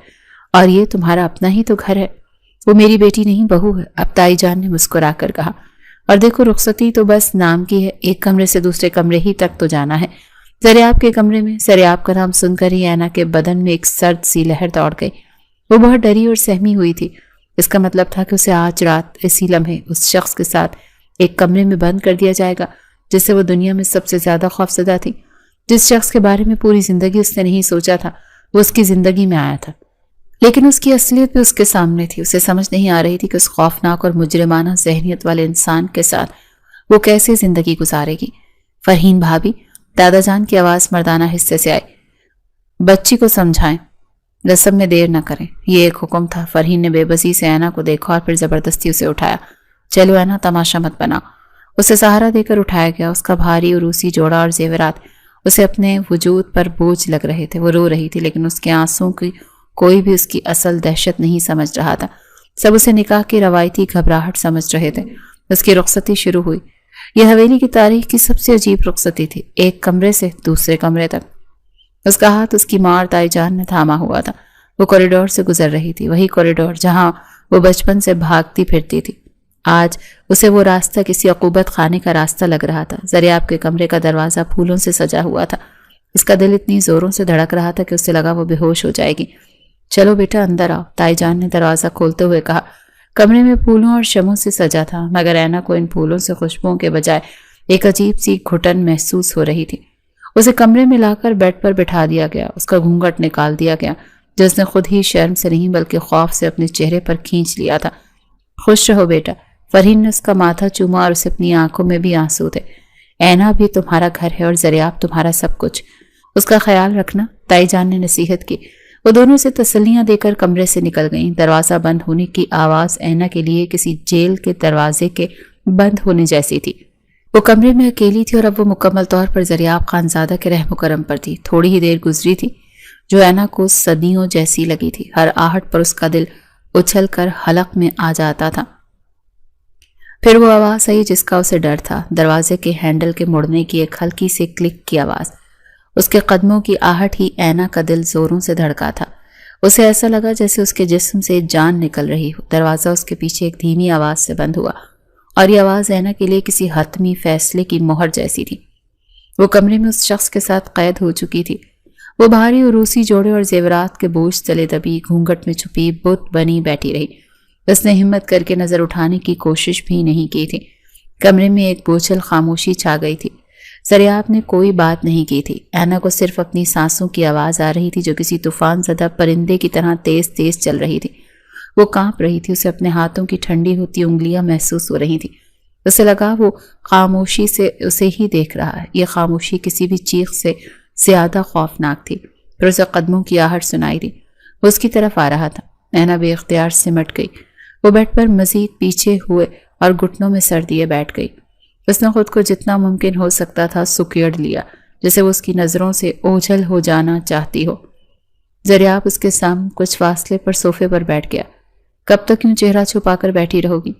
اور یہ تمہارا اپنا ہی تو گھر ہے۔ وہ میری بیٹی نہیں بہو ہے، اب تائی جان نے مسکرا کر کہا۔ اور دیکھو، رخصتی تو بس نام کی ہے، ایک کمرے سے دوسرے کمرے ہی تک تو جانا ہے۔ زریاب کے کمرے میں زریاب کا نام سن کر ہی اینا کے بدن میں ایک سرد سی لہر دوڑ گئی۔ وہ بہت ڈری اور سہمی ہوئی تھی۔ اس کا مطلب تھا کہ اسے آج رات اسی لمحے اس شخص کے ساتھ ایک کمرے میں بند کر دیا جائے گا جس سے وہ دنیا میں سب سے زیادہ خوفزدہ تھی۔ جس شخص کے بارے میں پوری زندگی اس نے نہیں سوچا تھا وہ اس کی زندگی میں آیا تھا، لیکن اس کی اصلیت بھی اس کے سامنے تھی۔ اسے سمجھ نہیں آ رہی تھی کہ اس خوفناک اور مجرمانہ ذہنیت والے انسان کے ساتھ وہ کیسے زندگی گزارے گی۔ فرحین بھابی، دادا جان کی آواز مردانہ حصے سے آئی۔ بچی کو سمجھائیں، رسم میں دیر نہ کریں، یہ ایک حکم تھا۔ فرحین نے بے بسی سے اینا کو دیکھا اور پھر زبردستی اسے اٹھایا۔ چلو اینا، تماشا مت بنا۔ اسے سہارا دے کر اٹھایا گیا۔ اس کا بھاری عروسی جوڑا اور زیورات اسے اپنے وجود پر بوجھ لگ رہے تھے۔ وہ رو رہی تھی لیکن اس کے آنسوں کی کوئی بھی اس کی اصل دہشت نہیں سمجھ رہا تھا۔ سب اسے نکاح کی روایتی گھبراہٹ سمجھ رہے تھے۔ اس کی رخصتی شروع ہوئی۔ یہ حویلی کی تاریخ کی سب سے عجیب رخصتی تھی، ایک کمرے سے دوسرے کمرے تک۔ اس کا ہاتھ اس کی ماں اور تائی جان نے تھاما ہوا تھا۔ وہ کوریڈور سے گزر رہی تھی، وہی کوریڈور جہاں وہ بچپن سے بھاگتی پھرتی تھی۔ آج اسے وہ راستہ کسی عقوبت خانے کا راستہ لگ رہا تھا۔ زریاب کے کمرے کا دروازہ پھولوں سے سجا ہوا تھا۔ اس کا دل اتنی زوروں سے دھڑک رہا تھا کہ اسے لگا وہ بے ہوش ہو جائے گی۔ چلو بیٹا اندر آؤ، تائی جان نے دروازہ کھولتے ہوئے کہا۔ کمرے میں پھولوں اور شموں سے سجا تھا مگر اینا کو ان پھولوں سے خوشبوؤں کے بجائے ایک عجیب سی گھٹن محسوس ہو رہی تھی۔ اسے کمرے میں لا کر بیڈ پر بٹھا دیا گیا۔ اس کا گھونگھٹ نکال دیا گیا جو اس نے خود ہی شرم سے نہیں بلکہ خوف سے اپنے چہرے پر کھینچ لیا تھا۔ خوش رہو بیٹا، فرحین نے اس کا ماتھا چوما اور اسے اپنی آنکھوں میں بھی آنسو تھے۔ اینا بھی تمہارا گھر ہے اور زریاب تمہارا سب کچھ، اس کا خیال رکھنا، تائی جان نے نصیحت کی۔ وہ دونوں سے تسلیاں دے کر کمرے سے نکل گئیں۔ دروازہ بند ہونے کی آواز اینا کے لیے کسی جیل کے دروازے کے بند ہونے جیسی تھی۔ وہ کمرے میں اکیلی تھی اور اب وہ مکمل طور پر زریاب خانزادہ کے رحم و کرم پر تھی۔ تھوڑی ہی دیر گزری تھی جو اینا کو صدیوں جیسی لگی تھی۔ ہر آہٹ پر اس کا دل اچھل کر حلق میں آ جاتا تھا۔ پھر وہ آواز آئی جس کا اسے ڈر تھا، دروازے کے ہینڈل کے مڑنے کی ایک ہلکی سے کلک کی آواز۔ اس کے قدموں کی آہٹ ہی اینا کا دل زوروں سے دھڑکا تھا۔ اسے ایسا لگا جیسے اس کے جسم سے جان نکل رہی ہو۔ دروازہ اس کے پیچھے ایک دھیمی آواز سے بند ہوا اور یہ آواز اینا کے لیے کسی حتمی فیصلے کی مہر جیسی تھی۔ وہ کمرے میں اس شخص کے ساتھ قید ہو چکی تھی۔ وہ بھاری عروسی جوڑے اور زیورات کے بوجھ تلے دبی گھونگھٹ میں چھپی بت بنی بیٹھی رہی۔ اس نے ہمت کر کے نظر اٹھانے کی کوشش بھی نہیں کی تھی۔ کمرے میں ایک بوجھل خاموشی چھا گئی تھی۔ زریاب نے کوئی بات نہیں کی تھی۔ اینا کو صرف اپنی سانسوں کی آواز آ رہی تھی جو کسی طوفان زدہ پرندے کی طرح تیز تیز چل رہی تھی۔ وہ کانپ رہی تھی، اسے اپنے ہاتھوں کی ٹھنڈی ہوتی انگلیاں محسوس ہو رہی تھی۔ اسے لگا وہ خاموشی سے اسے ہی دیکھ رہا ہے۔ یہ خاموشی کسی بھی چیخ سے زیادہ خوفناک تھی۔ پھر اسے قدموں کی آہٹ سنائی دی، وہ اس کی طرف آ رہا تھا۔ اینا بے اختیار سمٹ گئی۔ وہ بیڈ پر مزید پیچھے ہوئے اور گھٹنوں میں سر دیے بیٹھ گئی۔ اس نے خود کو جتنا ممکن ہو سکتا تھا سکیڑ لیا، جیسے وہ اس کی نظروں سے اوجھل ہو جانا چاہتی ہو۔ زریاب اس کے سامنے کچھ فاصلے پر صوفے پر بیٹھ گیا۔ کب تک یوں چہرہ چھپا کر بیٹھی رہو گی؟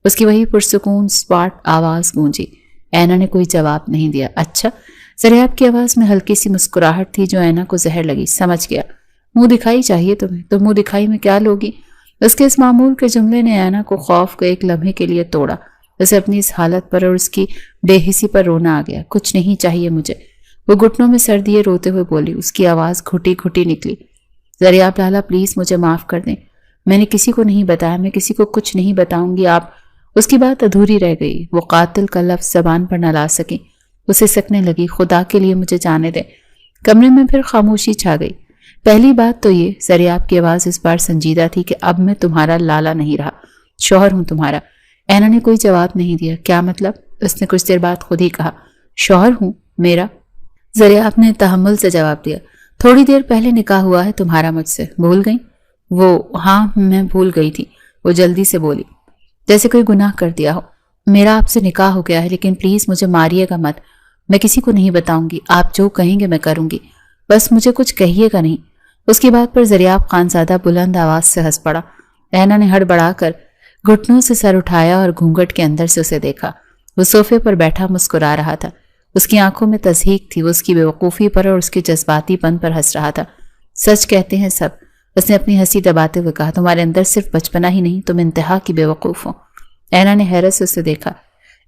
اس کی وہی پرسکون سپاٹ آواز گونجی۔ اینا نے کوئی جواب نہیں دیا۔ اچھا، زریاب کی آواز میں ہلکی سی مسکراہٹ تھی جو اینا کو زہر لگی۔ سمجھ گیا، منہ دکھائی چاہیے تمہیں، تو منہ دکھائی میں کیا لوگی؟ اس کے اس معمول کے جملے نے اینا کو خوف کو ایک لمحے کے لیے توڑا۔ اسے اپنی اس حالت پر اور اس کی بے حسی پر رونا آ گیا۔ کچھ نہیں چاہیے مجھے، وہ گھٹنوں میں سر دیے روتے ہوئے بولی۔ اس کی آواز گھٹی گھٹی نکلی۔ زریاب لالا پلیز مجھے معاف کر دیں، میں نے کسی کو نہیں بتایا، میں کسی کو کچھ نہیں بتاؤں گی۔ آپ، اس کی بات ادھوری رہ گئی۔ وہ قاتل کا لفظ زبان پر نہ لا سکی۔ اسے سکنے لگی۔ خدا کے لیے مجھے جانے دیں۔ کمرے میں پھر خاموشی چھا گئی۔ پہلی بات تو یہ، زریاب کی آواز اس بار سنجیدہ تھی کہ اب میں تمہارا لالا نہیں رہا، شوہر ہوں تمہارا۔ اینا نے کوئی جواب نہیں دیا۔ کیا مطلب؟ اس نے کچھ دیر بعد خود ہی کہا، شوہر ہوں میرا؟ زریاب نے تحمل سے جواب دیا، تھوڑی دیر پہلے نکاح ہوا ہے تمہارا مجھ سے، بھول گئی؟ وہ ہاں میں بھول گئی تھی، وہ جلدی سے بولی، جیسے کوئی گناہ کر دیا ہو۔ میرا آپ سے نکاح ہو گیا ہے، لیکن پلیز مجھے ماریے گا مت، میں کسی کو نہیں بتاؤں گی، آپ جو کہیں گے میں کروں گی، بس مجھے کچھ کہیے گا نہیں۔ اس کی بات پر زریاب خانزادہ بلند آواز سے ہنس پڑا۔ اینا نے ہڑبڑا کر گھٹنوں سے سر اٹھایا اور گھونگھٹ کے اندر سے اسے دیکھا۔ وہ صوفے پر بیٹھا مسکرا رہا تھا، اس کی آنکھوں میں تصحیق تھی، وہ اس کی بے وقوفی پر اور اس کے جذباتی پن پر ہنس رہا تھا۔ سچ کہتے ہیں سب، اس نے اپنی ہنسی دباتے ہوئے کہا، تمہارے اندر صرف بچپنا ہی نہیں، تم انتہا کی بے وقوف ہو۔ اینا نے حیرت سے اسے دیکھا،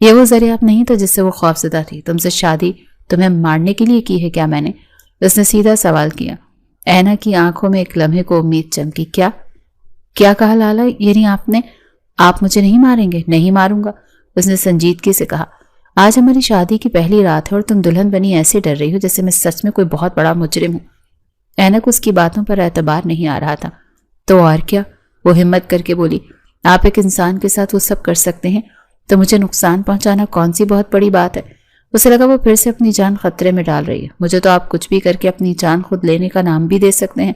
یہ وہ زریاب نہیں تھا جس سے وہ خوفزدہ تھی۔ تم سے شادی تمہیں مارنے کے لیے کی ہے کیا میں نے؟ اس نے سیدھا سوال کیا۔ اینا کی آنکھوں میں ایک لمحے کو امید چمکی۔ کیا کہا لالا؟ یعنی آپ مجھے نہیں ماریں گے؟ نہیں ماروں گا، اس نے سنجیدگی سے کہا۔ آج ہماری شادی کی پہلی رات ہے اور تم دلہن بنی ایسے ڈر رہی ہو جیسے میں سچ میں کوئی بہت بڑا مجرم ہوں۔ اینا کو اس کی باتوں پر اعتبار نہیں آ رہا تھا۔ تو اور کیا؟ وہ ہمت کر کے بولی، آپ ایک انسان کے ساتھ وہ سب کر سکتے ہیں تو مجھے نقصان پہنچانا کون سی بہت بڑی بات ہے؟ اسے لگا وہ پھر سے اپنی جان خطرے میں ڈال رہی ہے۔ مجھے تو آپ کچھ بھی کر کے اپنی جان خود لینے کا نام بھی دے سکتے ہیں،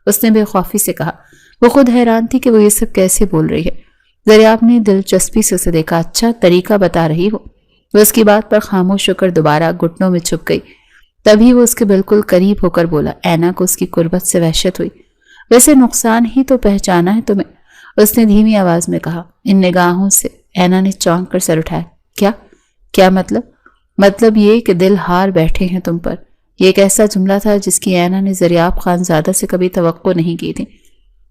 اس نے بے خوفی سے کہا۔ وہ خود حیران تھی کہ وہ یہ سب کیسے بول رہی ہے۔ زریاب نے دلچسپی سے اسے دیکھا۔ اچھا طریقہ بتا رہی ہو؟ وہ اس کی بات پر خاموش ہو کر دوبارہ گھٹنوں میں چھپ گئی۔ تبھی وہ اس کے بالکل قریب ہو کر بولا۔ اینا کو اس کی قربت سے وحشت ہوئی۔ ویسے نقصان ہی تو پہچانا ہے تمہیں، اس نے دھیمی آواز میں کہا۔ ان نگاہوں سے اینا نے چونک کر سر اٹھایا۔ کیا مطلب؟ مطلب یہ کہ دل ہار بیٹھے ہیں تم پر۔ یہ ایک ایسا جملہ تھا جس کی اینا نے زریاب خانزادہ سے کبھی توقع نہیں کی تھی۔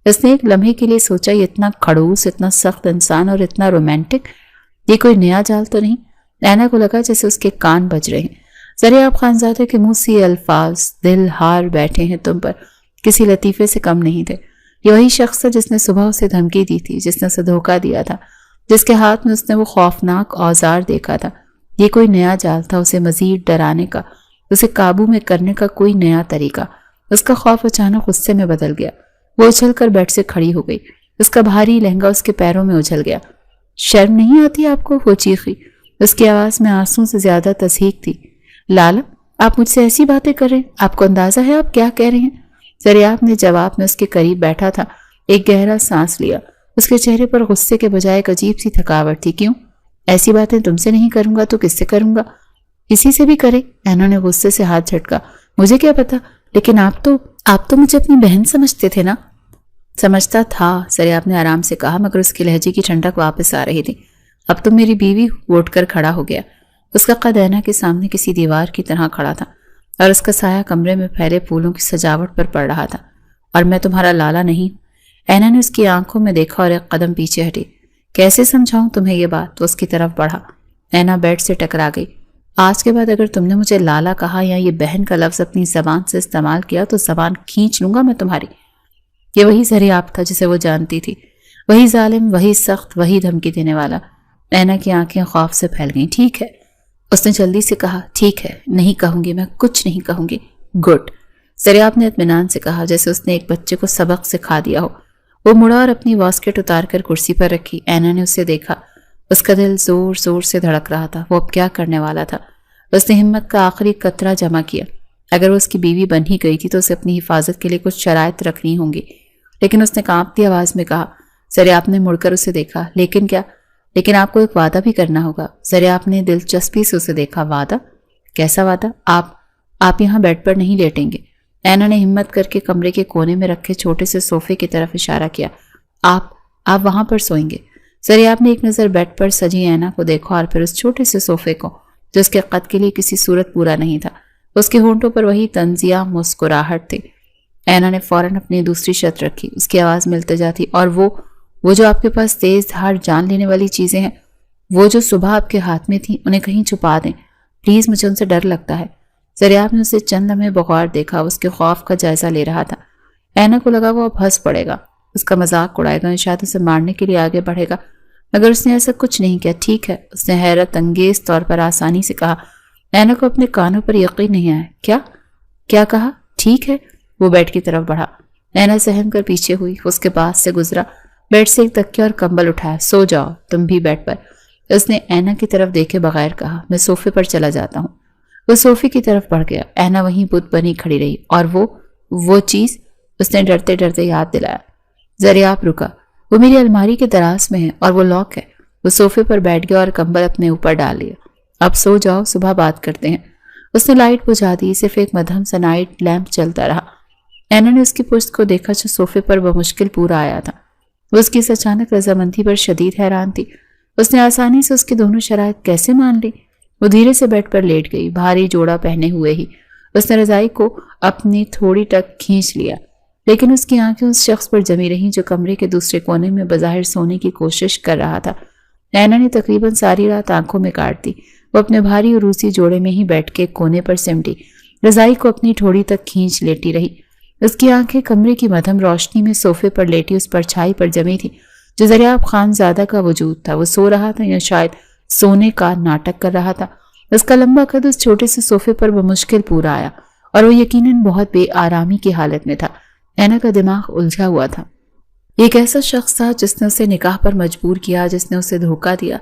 اس نے ایک لمحے کے لیے سوچا، یہ اتنا کھڑوس، اتنا سخت انسان اور اتنا رومانٹک، یہ کوئی نیا جال تو نہیں؟ اینا کو لگا جیسے اس کے کان بج رہے ہیں۔ زریاب خانزادہ کے منہ سے یہ الفاظ، دل ہار بیٹھے ہیں تم پر، کسی لطیفے سے کم نہیں تھے۔ یہ وہی شخص تھا جس نے صبح اسے دھمکی دی تھی، جس نے اسے دھوکہ دیا تھا، جس کے ہاتھ میں اس نے وہ خوفناک اوزار دیکھا تھا۔ یہ کوئی نیا جال تھا، اسے مزید ڈرانے کا، اسے قابو میں کرنے کا کوئی نیا طریقہ۔ اس کا خوف اچانک غصے میں بدل گیا۔ وہ اچھل کر بیڈ سے کھڑی ہو گئی، اس کا بھاری لہنگا اس کے پیروں میں اچھل گیا۔ شرم نہیں آتی آپ کو؟ وہ چیخی، اس کی آواز میں آنسوں سے زیادہ تصحیق تھی۔ لالا، آپ مجھ سے ایسی باتیں کر رہے ہیں؟ آپ کو اندازہ ہے آپ کیا کہہ رہے ہیں؟ زریاب نے جواب میں اس کے قریب بیٹھا تھا ایک گہرا سانس لیا۔ اس کے چہرے پر غصے کے بجائے ایک عجیب سی تھکاوٹ تھی۔ کیوں؟ ایسی باتیں تم سے نہیں کروں گا تو کس سے کروں گا؟ کسی سے بھی کرے، اینا نے غصے سے ہاتھ جھٹکا۔ مجھے کیا پتا، لیکن آپ تو مجھے اپنی بہن سمجھتے تھے نا؟ سمجھتا تھا، زریاب نے آرام سے کہا، مگر اس کے لہجے کی ٹھنڈک واپس آ رہی تھی۔ اب تو میری بیوی، وہ اٹھ کر کھڑا ہو گیا۔ اس کا قد اینا کے سامنے کسی دیوار کی طرح کھڑا تھا اور اس کا سایہ کمرے میں پھیلے پھولوں کی سجاوٹ پر پڑ رہا تھا۔ اور میں تمہارا لالا نہیں؟ اینا نے اس کی آنکھوں میں دیکھا اور ایک قدم پیچھے ہٹی۔ کیسے سمجھاؤں تمہیں یہ بات؟ تو اس کی طرف بڑھا۔ اینا بیڈ سے ٹکرا گئی۔ آج کے بعد اگر تم نے مجھے لالا کہا یا یہ بہن کا لفظ اپنی زبان سے استعمال کیا تو زبان کھینچ لوں گا میں تمہاری۔ یہ وہی زریاب تھا جسے وہ جانتی تھی، وہی ظالم، وہی سخت، وہی دھمکی دینے والا۔ اینا کی آنکھیں خوف سے پھیل گئیں۔ ٹھیک ہے، اس نے جلدی سے کہا، ٹھیک ہے، نہیں کہوں گی، میں کچھ نہیں کہوں گی۔ گڈ، زریاب نے اطمینان سے کہا جیسے اس نے ایک بچے کو سبق سکھا دیا ہو۔ وہ مڑا اور اپنی واسکٹ اتار کر کرسی پر رکھی۔ اینا نے اسے دیکھا، اس کا دل زور زور سے دھڑک رہا تھا۔ وہ اب کیا کرنے والا تھا؟ اس نے ہمت کا آخری قطرہ جمع کیا۔ اگر وہ اس کی بیوی بن ہی گئی تھی تو اسے اپنی حفاظت کے لیے کچھ شرائط رکھنی ہوں گی۔ لیکن اس نے کانپتی آواز میں کہا۔ زریاب نے مڑ کر اسے دیکھا۔ لیکن کیا؟ لیکن آپ کو ایک وعدہ بھی کرنا ہوگا۔ زریاب نے دلچسپی سے اسے دیکھا۔ وعدہ؟ کیسا وعدہ؟ آپ یہاں بیڈ پر نہیں لیٹیں گے۔ اینا نے ہمت کر کے کمرے کے کونے میں رکھے چھوٹے سے صوفے کی طرف اشارہ کیا۔ آپ وہاں پر سوئیں گے۔ زریاب نے ایک نظر بیڈ پر سجی اینا کو دیکھا اور پھر اس چھوٹے سے صوفے کو جو اس کے قد کے لیے کسی صورت پورا نہیں تھا۔ اس کے ہونٹوں پر وہی طنزیہ مسکراہٹ تھی۔ اینا نے فوراً اپنی دوسری شرط رکھی۔ اس کی آواز میں التجا تھی۔ اور وہ جو آپ کے پاس تیز دھار جان لینے والی چیزیں ہیں، وہ جو صبح آپ کے ہاتھ میں تھیں، انہیں کہیں چھپا دیں پلیز، مجھے ان سے ڈر لگتا ہے۔ زریاب نے اسے چند لمحے بغور دیکھا، اس کے خوف کا جائزہ لے رہا تھا۔ اینا کو لگا وہ اب ہنس پڑے گا، اس کا مذاق اڑائے گا، شاید اسے مارنے کے لیے آگے بڑھے گا، مگر اس نے ایسا کچھ نہیں کیا۔ ٹھیک ہے، اس نے حیرت انگیز طور پر آسانی سے کہا۔ اینا کو اپنے کانوں پر یقین نہیں آیا۔ کیا کہا؟ ٹھیک ہے، وہ بیڈ کی طرف بڑھا۔ اینا سہم کر پیچھے ہوئی، اس کے پاس سے گزرا، بیڈ سے ایک تکیہ اور کمبل اٹھایا۔ سو جاؤ تم بھی بیڈ پر، اس نے اینا کی طرف دیکھے بغیر کہا۔ میں صوفے پر چلا جاتا ہوں۔ وہ صوفے کی طرف بڑھ گیا۔ اینا وہیں بت بنی کھڑی رہی۔ اور وہ چیز، اس نے ڈرتے ڈرتے یاد دلایا۔ زریاب رکا۔ وہ میری الماری کے دراز میں ہے اور وہ لاک ہے۔ وہ صوفے پر بیٹھ گیا اور کمبل اپنے اوپر ڈال لیا۔ اب سو جاؤ، صبح بات کرتے ہیں۔ اس نے لائٹ بجھا دی، صرف ایک مدھم سا نائٹ لیمپ چلتا رہا۔ اینا نے اس کی پشت کو دیکھا جو صوفے پر بمشکل پورا آیا تھا۔ وہ اس کی اس اچانک رضامندی پر شدید حیران تھی۔ اس نے آسانی سے اس کی دونوں شرائط کیسے مان لی؟ وہ دھیرے سے بیڈ پر لیٹ گئی، بھاری جوڑا پہنے ہوئے ہی۔ اس نے رضائی کو اپنی تھوڑی تک کھینچ لیا، لیکن اس کی آنکھیں اس شخص پر جمی رہیں جو کمرے کے دوسرے کونے میں بظاہر سونے کی کوشش کر رہا تھا۔ اینا نے تقریباً ساری رات آنکھوں میں کاٹ دی۔ وہ اپنے بھاری عروسی جوڑے میں ہی بیٹھ کے کونے پر سمٹی، رضائی کو اپنی تھوڑی تک کھینچ لیٹی رہی۔ اس کی آنکھیں کمرے کی مدھم روشنی میں صوفے پر لیٹی اس پرچھائی پر جمی تھی جو زریاب خان زادہ کا وجود تھا۔ وہ سو رہا تھا یا شاید سونے کا ناٹک کر رہا تھا۔ اس کا لمبا قد اس چھوٹے سے صوفے پر بمشکل پورا آیا اور وہ یقیناً بہت بے آرامی کی حالت میں تھا۔ اینا کا دماغ الجھا ہوا تھا۔ ایک ایسا شخص تھا جس نے اسے نکاح پر مجبور کیا، جس نے اسے دھوکہ دیا،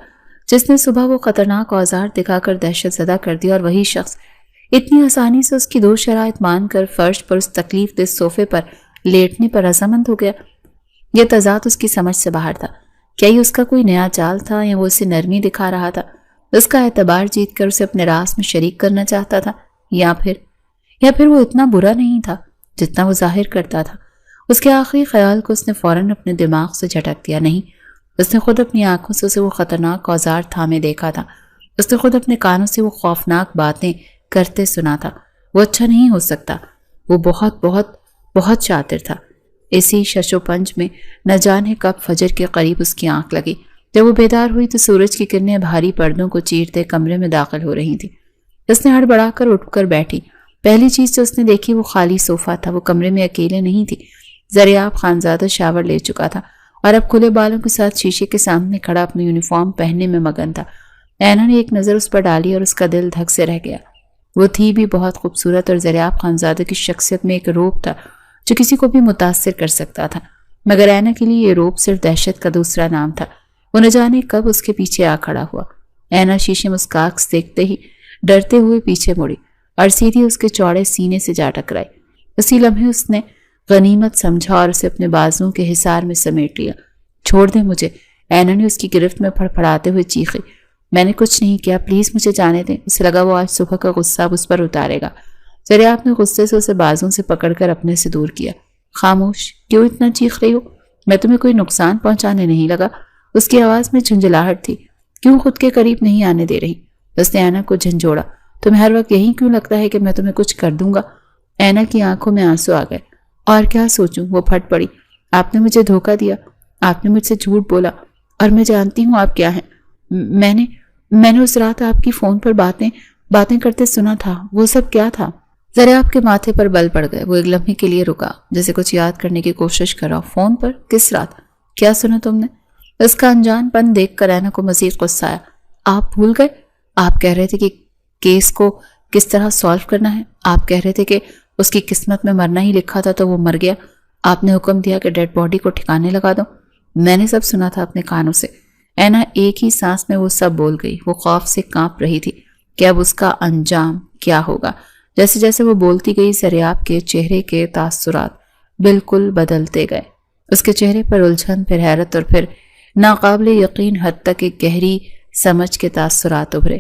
جس نے صبح وہ خطرناک اوزار دکھا کر دہشت زدہ کر دیا، اور وہی شخص اتنی آسانی سے اس کی دو شرائط مان کر فرش پر اس تکلیف دہ صوفے پر لیٹنے پر رضامند ہو گیا۔ یہ تضاد اس کی سمجھ سے باہر تھا۔ کیا یہ اس کا کوئی نیا چال تھا یا وہ اسے نرمی دکھا رہا تھا، اس کا اعتبار جیت کر اسے اپنے راز میں شریک کرنا چاہتا تھا، یا پھر وہ اتنا برا نہیں تھا جتنا وہ ظاہر کرتا تھا؟ اس کے آخری خیال کو اس نے فوراً اپنے دماغ سے جھٹک دیا۔ نہیں، اس نے خود اپنی آنکھوں سے اسے وہ خطرناک اوزار تھامے دیکھا تھا۔ اس نے خود اپنے کانوں سے وہ خوفناک باتیں کرتے سنا تھا۔ وہ اچھا نہیں ہو سکتا۔ وہ بہت بہت بہت شاطر تھا۔ اسی شش و پنج میں نہ جانے کب فجر کے قریب اس کی آنکھ لگی۔ جب وہ بیدار ہوئی تو سورج کی کرنیں بھاری پردوں کو چیرتے کمرے میں داخل ہو رہی تھیں۔ اس نے ہڑبڑا کر اٹھ کر بیٹھی۔ پہلی چیز جو اس نے دیکھی وہ خالی صوفہ تھا۔ وہ کمرے میں اکیلے نہیں تھی۔ زریاب خانزادہ شاور لے چکا تھا اور اب کھلے بالوں کے ساتھ شیشے کے سامنے کھڑا اپنی یونیفارم پہننے میں مگن تھا۔ اینا نے ایک نظر اس پر ڈالی اور اس کا دل دھک سے رہ گیا۔ وہ تھی بھی بہت خوبصورت، اور زریاب خانزادہ کی شخصیت میں ایک روب تھا جو کسی کو بھی متاثر کر سکتا تھا، مگر اینا کے لیے یہ روب صرف دہشت کا دوسرا نام تھا۔ وہ نہ جانے کب اس کے پیچھے آ کھڑا ہوا۔ اینا شیشے مسکاک دیکھتے ہی ڈرتے ہوئے پیچھے مڑی اور سیدھی اس کے چوڑے سینے سے جا ٹکرائی۔ اسی لمحے اس نے غنیمت سمجھا اور اسے اپنے بازوؤں کے حصار میں سمیٹ لیا۔ چھوڑ دیں مجھے، اینا نے اس کی گرفت میں پھڑپھڑاتے ہوئے چیخی۔ میں نے کچھ نہیں کیا، پلیز مجھے جانے دیں۔ اسے لگا وہ آج صبح کا غصہ اب اس پر اتارے گا۔ زریاب نے غصے سے اسے بازوؤں سے پکڑ کر اپنے سے دور کیا۔ خاموش، کیوں اتنا چیخ رہی ہو؟ میں تمہیں کوئی نقصان پہنچانے نہیں لگا۔ اس کی آواز میں جھنجھلاہٹ تھی۔ کیوں خود کے قریب نہیں آنے دے رہی؟ اس نے اینا کو جھنجھوڑا۔ تمہیں ہر وقت یہی کیوں لگتا ہے کہ میں تمہیں کچھ کر دوں گا؟ اینا کی آنکھوں میں آنسو آ گئے۔ اور کیا سوچوں؟ وہ پھٹ پڑی۔ آپ نے مجھے دھوکہ دیا، آپ نے مجھ سے جھوٹ بولا، اور میں جانتی ہوں آپ کیا ہیں۔ میں نے اس رات آپ کی فون پر باتیں کرتے سنا تھا۔ وہ سب کیا تھا؟ زریاب کے ماتھے پر بل پڑ گئے۔ وہ ایک لمحے کے لیے رکا، جیسے کچھ یاد کرنے کی کوشش کر رہا۔ فون پر؟ کس رات؟ کیا سنا تم نے؟ اس کا انجان پن دیکھ کر اینا کو مزید غصہ آیا۔ آپ بھول گئے؟ آپ کہہ رہے تھے کہ کیس کو کس طرح سالو کرنا ہے۔ آپ کہہ رہے تھے کہ اس کی قسمت میں مرنا ہی لکھا تھا تو وہ مر گیا۔ آپ نے حکم دیا کہ ڈیڈ باڈی کو ٹھکانے لگا دو۔ میں نے سب سنا تھا اپنے کانوں سے۔ اینا ایک ہی سانس میں وہ سب بول گئی۔ وہ خوف سے کانپ رہی تھی کہ اب اس کا انجام کیا ہوگا۔ جیسے جیسے وہ بولتی گئی، زریاب کے چہرے کے تاثرات بالکل بدلتے گئے۔ اس کے چہرے پر الجھن، پھر حیرت، اور پھر ناقابل یقین حد تک ایک گہری سمجھ کے تاثرات ابھرے۔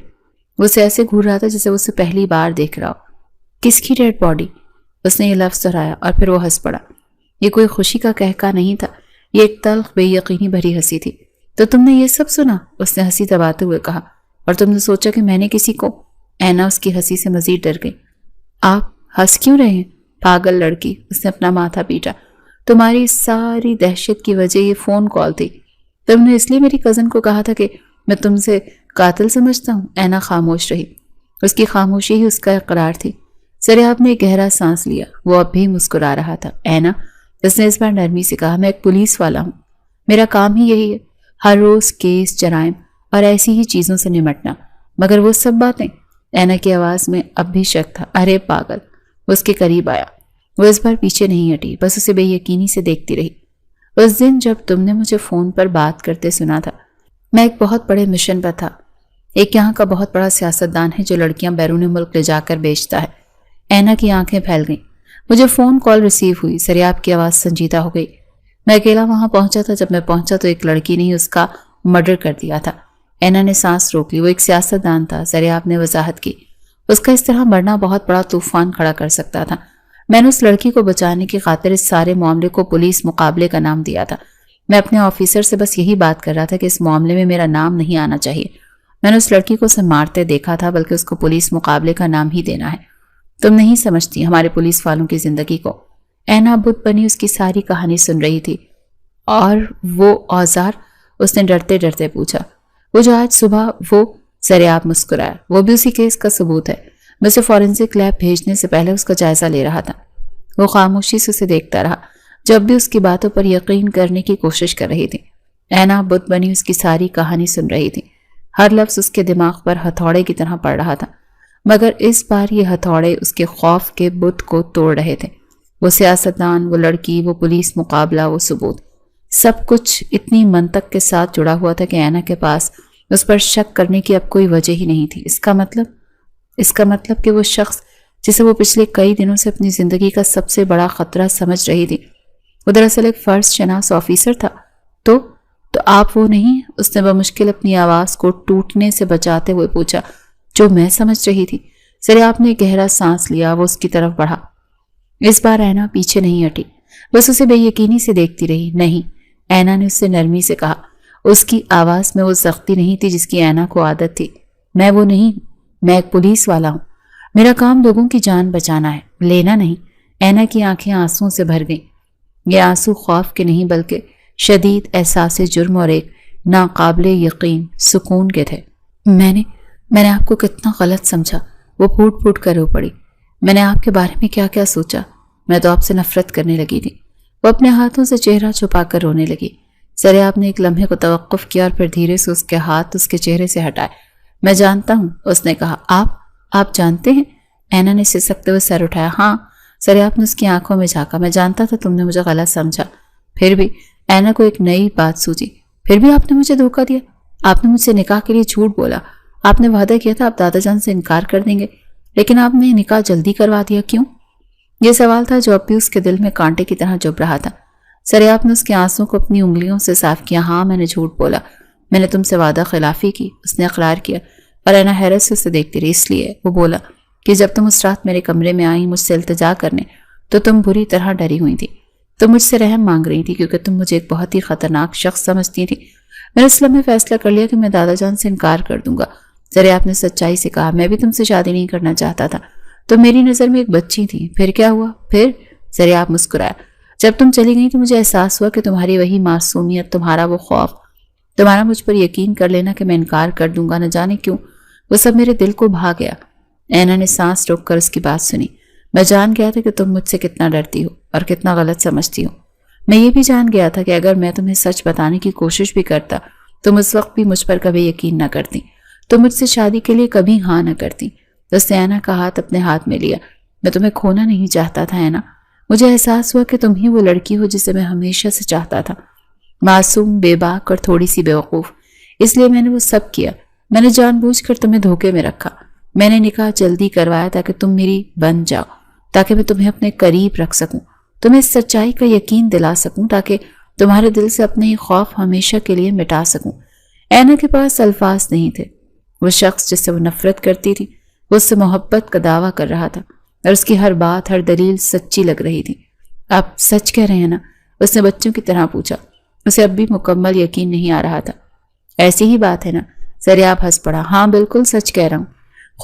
وہ اسے ایسے گھور رہا تھا جیسے وہ اسے پہلی بار دیکھ رہا ہو۔ کس کی ڈیڈ باڈی؟ اس نے یہ لفظ دہرایا اور پھر وہ ہنس پڑا۔ یہ کوئی خوشی کا قہقہ نہیں تھا، یہ ایک تلخ بے یقینی بھری ہنسی تھی۔ تو تم نے یہ سب سنا؟ اس نے ہنسی دباتے ہوئے کہا۔ اور تم نے سوچا کہ میں نے کسی کو؟ اینا اس کی ہنسی سے مزید ڈر گئی۔ آپ ہنس کیوں رہے ہیں؟ پاگل لڑکی، اس نے اپنا ماتھا پیٹا۔ تمہاری ساری دہشت کی وجہ یہ فون کال تھی۔ تم نے اس لیے میری کزن کو کہا تھا کہ میں تم سے قاتل سمجھتا ہوں۔ اینا خاموش رہی۔ اس کی خاموشی ہی اس کا اقرار تھی۔ زریاب نے ایک گہرا سانس لیا۔ وہ اب بھی مسکرا رہا تھا۔ اینا، اس نے اس بار نرمی سے کہا، میں ایک پولیس والا ہوں۔ میرا کام ہی یہی ہے، ہر روز کیس، جرائم اور ایسی ہی چیزوں سے نمٹنا۔ مگر وہ سب باتیں؟ اینا کی آواز میں اب بھی شک تھا۔ ارے پاگل! وہ اس کے قریب آیا۔ وہ اس بار پیچھے نہیں ہٹی، بس اسے بے یقینی سے دیکھتی رہی۔ اس دن جب تم نے مجھے فون پر بات کرتے سنا تھا، میں ایک بہت بڑے مشن پر تھا۔ ایک یہاں کا بہت بڑا سیاستدان ہے جو لڑکیاں بیرون ملک لے جا کر بیچتا ہے۔ اینا کی آنکھیں پھیل گئیں۔ مجھے فون کال ریسیو ہوئی، سریاب کی آواز سنجیدہ ہو گئی۔ میں اکیلا وہاں پہنچا تھا۔ جب میں پہنچا تو ایک لڑکی نے اس کا مرڈر کر دیا تھا۔ اینا نے سانس روک لی۔ وہ ایک سیاستدان تھا، سریاب نے وضاحت کی۔ اس کا اس طرح مرنا بہت بڑا طوفان کھڑا کر سکتا تھا۔ میں نے اس لڑکی کو بچانے کی خاطر اس سارے معاملے کو پولیس مقابلے کا نام دیا تھا۔ میں اپنے آفیسر سے بس یہی بات کر رہا تھا کہ اس معاملے میں میرا نام نہیں آنا چاہیے۔ میں نے اس لڑکی کو اسے مارتے دیکھا تھا، بلکہ اس کو پولیس مقابلے کا نام ہی دینا ہے۔ تم نہیں سمجھتی ہمارے پولیس والوں کی زندگی کو۔ اینا بت بنی اس کی ساری کہانی سن رہی تھی۔ اور وہ اوزار؟ اس نے ڈرتے ڈرتے پوچھا۔ وہ جو آج صبح وہ سریاب مسکرایا۔ وہ بھی اسی کیس کا ثبوت ہے۔ میں اسے فورنسک لیب بھیجنے سے پہلے اس کا جائزہ لے رہا تھا۔ وہ خاموشی سے اسے دیکھتا رہا، جب بھی اس کی باتوں پر یقین کرنے کی کوشش کر رہی تھی۔ اینا بت بنی اس کی ساری کہانی سن رہی تھی۔ ہر لفظ اس کے دماغ پر ہتھوڑے کی طرح پڑ رہا تھا، مگر اس بار یہ ہتھوڑے اس کے خوف کے بت کو توڑ رہے تھے۔ وہ سیاستدان، وہ لڑکی، وہ پولیس مقابلہ، وہ ثبوت، سب کچھ اتنی منطق کے ساتھ جڑا ہوا تھا کہ اینا کے پاس اس پر شک کرنے کی اب کوئی وجہ ہی نہیں تھی۔ اس کا مطلب کہ وہ شخص جسے وہ پچھلے کئی دنوں سے اپنی زندگی کا سب سے بڑا خطرہ سمجھ رہی تھی، وہ دراصل ایک فرض شناس آفیسر تھا۔ تو آپ وہ نہیں؟ اس نے بمشکل اپنی آواز کو ٹوٹنے سے بچاتے ہوئے پوچھا۔ جو میں سمجھ رہی تھی۔ سریاب نے گہرا سانس لیا۔ وہ اس کی طرف بڑھا۔ اس بار اینا پیچھے نہیں ہٹی، بس اسے بے یقینی سے دیکھتی رہی۔ نہیں، اینا نے اس سے نرمی سے کہا۔ اس کی آواز میں وہ سختی نہیں تھی جس کی اینا کو عادت تھی۔ میں وہ نہیں، میں ایک پولیس والا ہوں۔ میرا کام لوگوں کی جان بچانا ہے، لینا نہیں۔ اینا کی آنکھیں آنسوں سے بھر گئیں۔ یہ آنسو خوف کے نہیں بلکہ شدید احساس جرم اور ایک ناقابل یقین سکون کے تھے۔ میں نے آپ کو کتنا غلط سمجھا، وہ پھوٹ پھوٹ کر رو پڑی۔ میں نے آپ کے بارے میں کیا کیا سوچا، میں تو آپ سے نفرت کرنے لگی تھی۔ وہ اپنے ہاتھوں سے چہرہ چھپا کر رونے لگی۔ سریاب نے ایک لمحے کو توقف کیا اور پھر دھیرے سے اس کے ہاتھ اس کے چہرے سے ہٹائے۔ میں جانتا ہوں، اس نے کہا۔ آپ جانتے ہیں؟ اینا نے سسکتے ہوئے سر اٹھایا۔ ہاں، سریاب نے اس کی آنکھوں میں جھانکا۔ میں جانتا تھا تم نے مجھے غلط سمجھا۔ پھر بھی اینا کو ایک نئی بات سوچی۔ پھر بھی آپ نے مجھے دھوکہ دیا۔ آپ نے مجھ سے نکاح کے لیے جھوٹ بولا۔ آپ نے وعدہ کیا تھا آپ دادا جان سے انکار کر دیں گے، لیکن آپ نے نکاح جلدی کروا دیا، کیوں؟ یہ سوال تھا جو اب بھی اس کے دل میں کانٹے کی طرح چبھ رہا تھا۔ سریاب نے اس کے آنسوں کو اپنی انگلیوں سے صاف کیا۔ ہاں، میں نے جھوٹ بولا، میں نے تم سے وعدہ خلافی کی، اس نے اقرار کیا۔ اور اینا حیرت سے اسے دیکھتی رہی۔ اس لیے وہ بولا کہ جب تم اس رات میرے کمرے میں آئی مجھ سے التجا کرنے تو تم بری طرح ڈری ہوئی تھی۔ تم مجھ سے رحم مانگ رہی تھی کیونکہ تم مجھے ایک بہت ہی خطرناک شخص سمجھتی تھی۔ میں نے اس لمحے فیصلہ کر لیا کہ میں دادا جان سے انکار کر دوں گا۔ سریاب نے سچائی سے کہا۔ میں بھی تم سے شادی نہیں کرنا چاہتا تھا، تم میری نظر میں ایک بچی تھی۔ پھر کیا ہوا؟ پھر سریاب مسکرایا۔ جب تم چلی گئی تو مجھے احساس ہوا کہ تمہاری وہی معصومیت، تمہارا وہ خوف، تمہارا مجھ پر یقین کر لینا کہ میں انکار کر دوں گا، نہ جانے کیوں وہ سب میرے دل کو بھا گیا۔ اینا نے سانس روک کر اس کی بات سنی۔ میں جان گیا تھا کہ تم مجھ سے کتنا ڈرتی ہو اور کتنا غلط سمجھتی ہو۔ میں یہ بھی جان گیا تھا کہ اگر میں تمہیں سچ بتانے کی کوشش بھی کرتا تم اس وقت بھی مجھ پر کبھی یقین نہ کرتی، تم مجھ سے شادی کے لیے کبھی ہاں نہ کرتی۔ اس نے اینا کا ہاتھ اپنے ہاتھ میں لیا۔ میں تمہیں کھونا نہیں چاہتا تھا اینا، مجھے احساس ہوا کہ تم ہی وہ لڑکی ہو جسے میں ہمیشہ سے چاہتا تھا، معصوم، بے باک اور تھوڑی سی بیوقوف۔ اس لیے میں نے وہ سب کیا، میں نے جان بوجھ کر تمہیں دھوکے میں رکھا۔ میں نے نکاح جلدی کروایا تاکہ تم میری بن جاؤ، تاکہ میں تمہیں اپنے قریب رکھ سکوں، تمہیں اس سچائی کا یقین دلا سکوں، تاکہ تمہارے دل سے اپنے خوف ہمیشہ کے لیے مٹا سکوں۔ اینا کے پاس الفاظ نہیں تھے۔ وہ شخص جس سے وہ نفرت کرتی تھی وہ اس سے محبت کا دعویٰ کر رہا تھا اور اس کی ہر بات، ہر دلیل سچی لگ رہی تھی۔ آپ سچ کہہ رہے ہیں نا؟ اس نے بچوں کی طرح پوچھا۔ اسے اب بھی مکمل یقین نہیں آ رہا تھا۔ ایسی ہی بات ہے نا؟ سریاب ہنس پڑا۔ ہاں بالکل سچ کہہ رہا ہوں،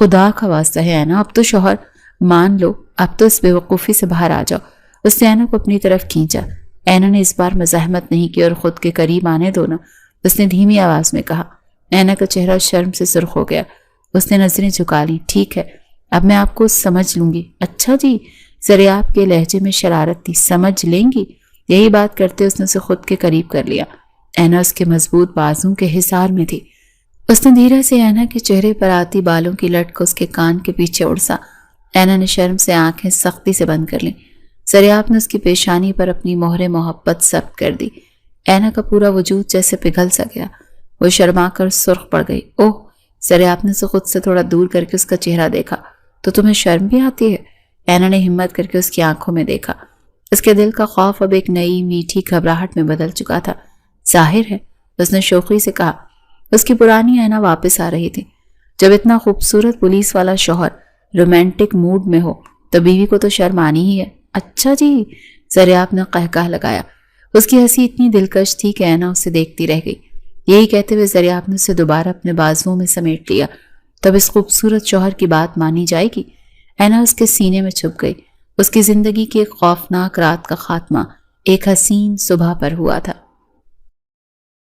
خدا کا واسطہ ہے اینا، اب تو شوہر مان لو، اب تو اس بے وقوفی سے باہر آ جاؤ۔ اس نے اینا کو اپنی طرف کھینچا۔ اینا نے اس بار مزاحمت نہیں کی اور خود کے قریب آنے دو نا، اس نے دھیمی آواز میں کہا۔ اینا کا چہرہ شرم سے سرخ ہو گیا۔ اس نے نظریں جھکا لی۔ ٹھیک ہے، اب میں آپ کو سمجھ لوں گی۔ اچھا جی، سریاب کے لہجے میں شرارت تھی۔ سمجھ لیں گی؟ یہی بات کرتے اس نے اسے خود کے قریب کر لیا۔ اینا اس کے مضبوط بازوں کے حصار میں تھی۔ اس نے دھیرے سے اینا کے چہرے پر آتی بالوں کی لٹ کو اس کے کان کے پیچھے اڑسا۔ اینا نے شرم سے آنکھیں سختی سے بند کر لیں۔ زریاب نے اس کی پیشانی پر اپنی مہر محبت ثبت کر دی۔ اینا کا پورا وجود جیسے پگھل سا گیا۔ وہ شرما کر سرخ پڑ گئی۔ اوہ! زریاب نے اسے خود سے تھوڑا دور کر کے اس کا چہرہ دیکھا۔ تو تمہیں شرم بھی آتی ہے؟ اینا نے ہمت کر کے اس کی آنکھوں میں دیکھا۔ اس کے دل کا خوف اب ایک نئی میٹھی گھبراہٹ میں بدل چکا تھا۔ ظاہر ہے، اس نے شوخی سے کہا۔ اس کی پرانی اینا واپس آ رہی تھی۔ جب اتنا خوبصورت پولیس والا شوہر رومانٹک موڈ میں ہو تو بیوی کو تو شرم آنی ہی ہے۔ اچھا جی، زریاب نے قہقہ لگایا۔ اس کی ہنسی اتنی دلکش تھی کہ اینا اسے دیکھتی رہ گئی۔ یہی کہتے ہوئے زریاب نے اسے دوبارہ اپنے بازوؤں میں سمیٹ لیا۔ تب اس خوبصورت شوہر کی بات مانی جائے گی؟ اینا اس کے سینے میں چھپ گئی۔ اس کی زندگی کی ایک خوفناک رات کا خاتمہ ایک حسین صبح پر ہوا تھا۔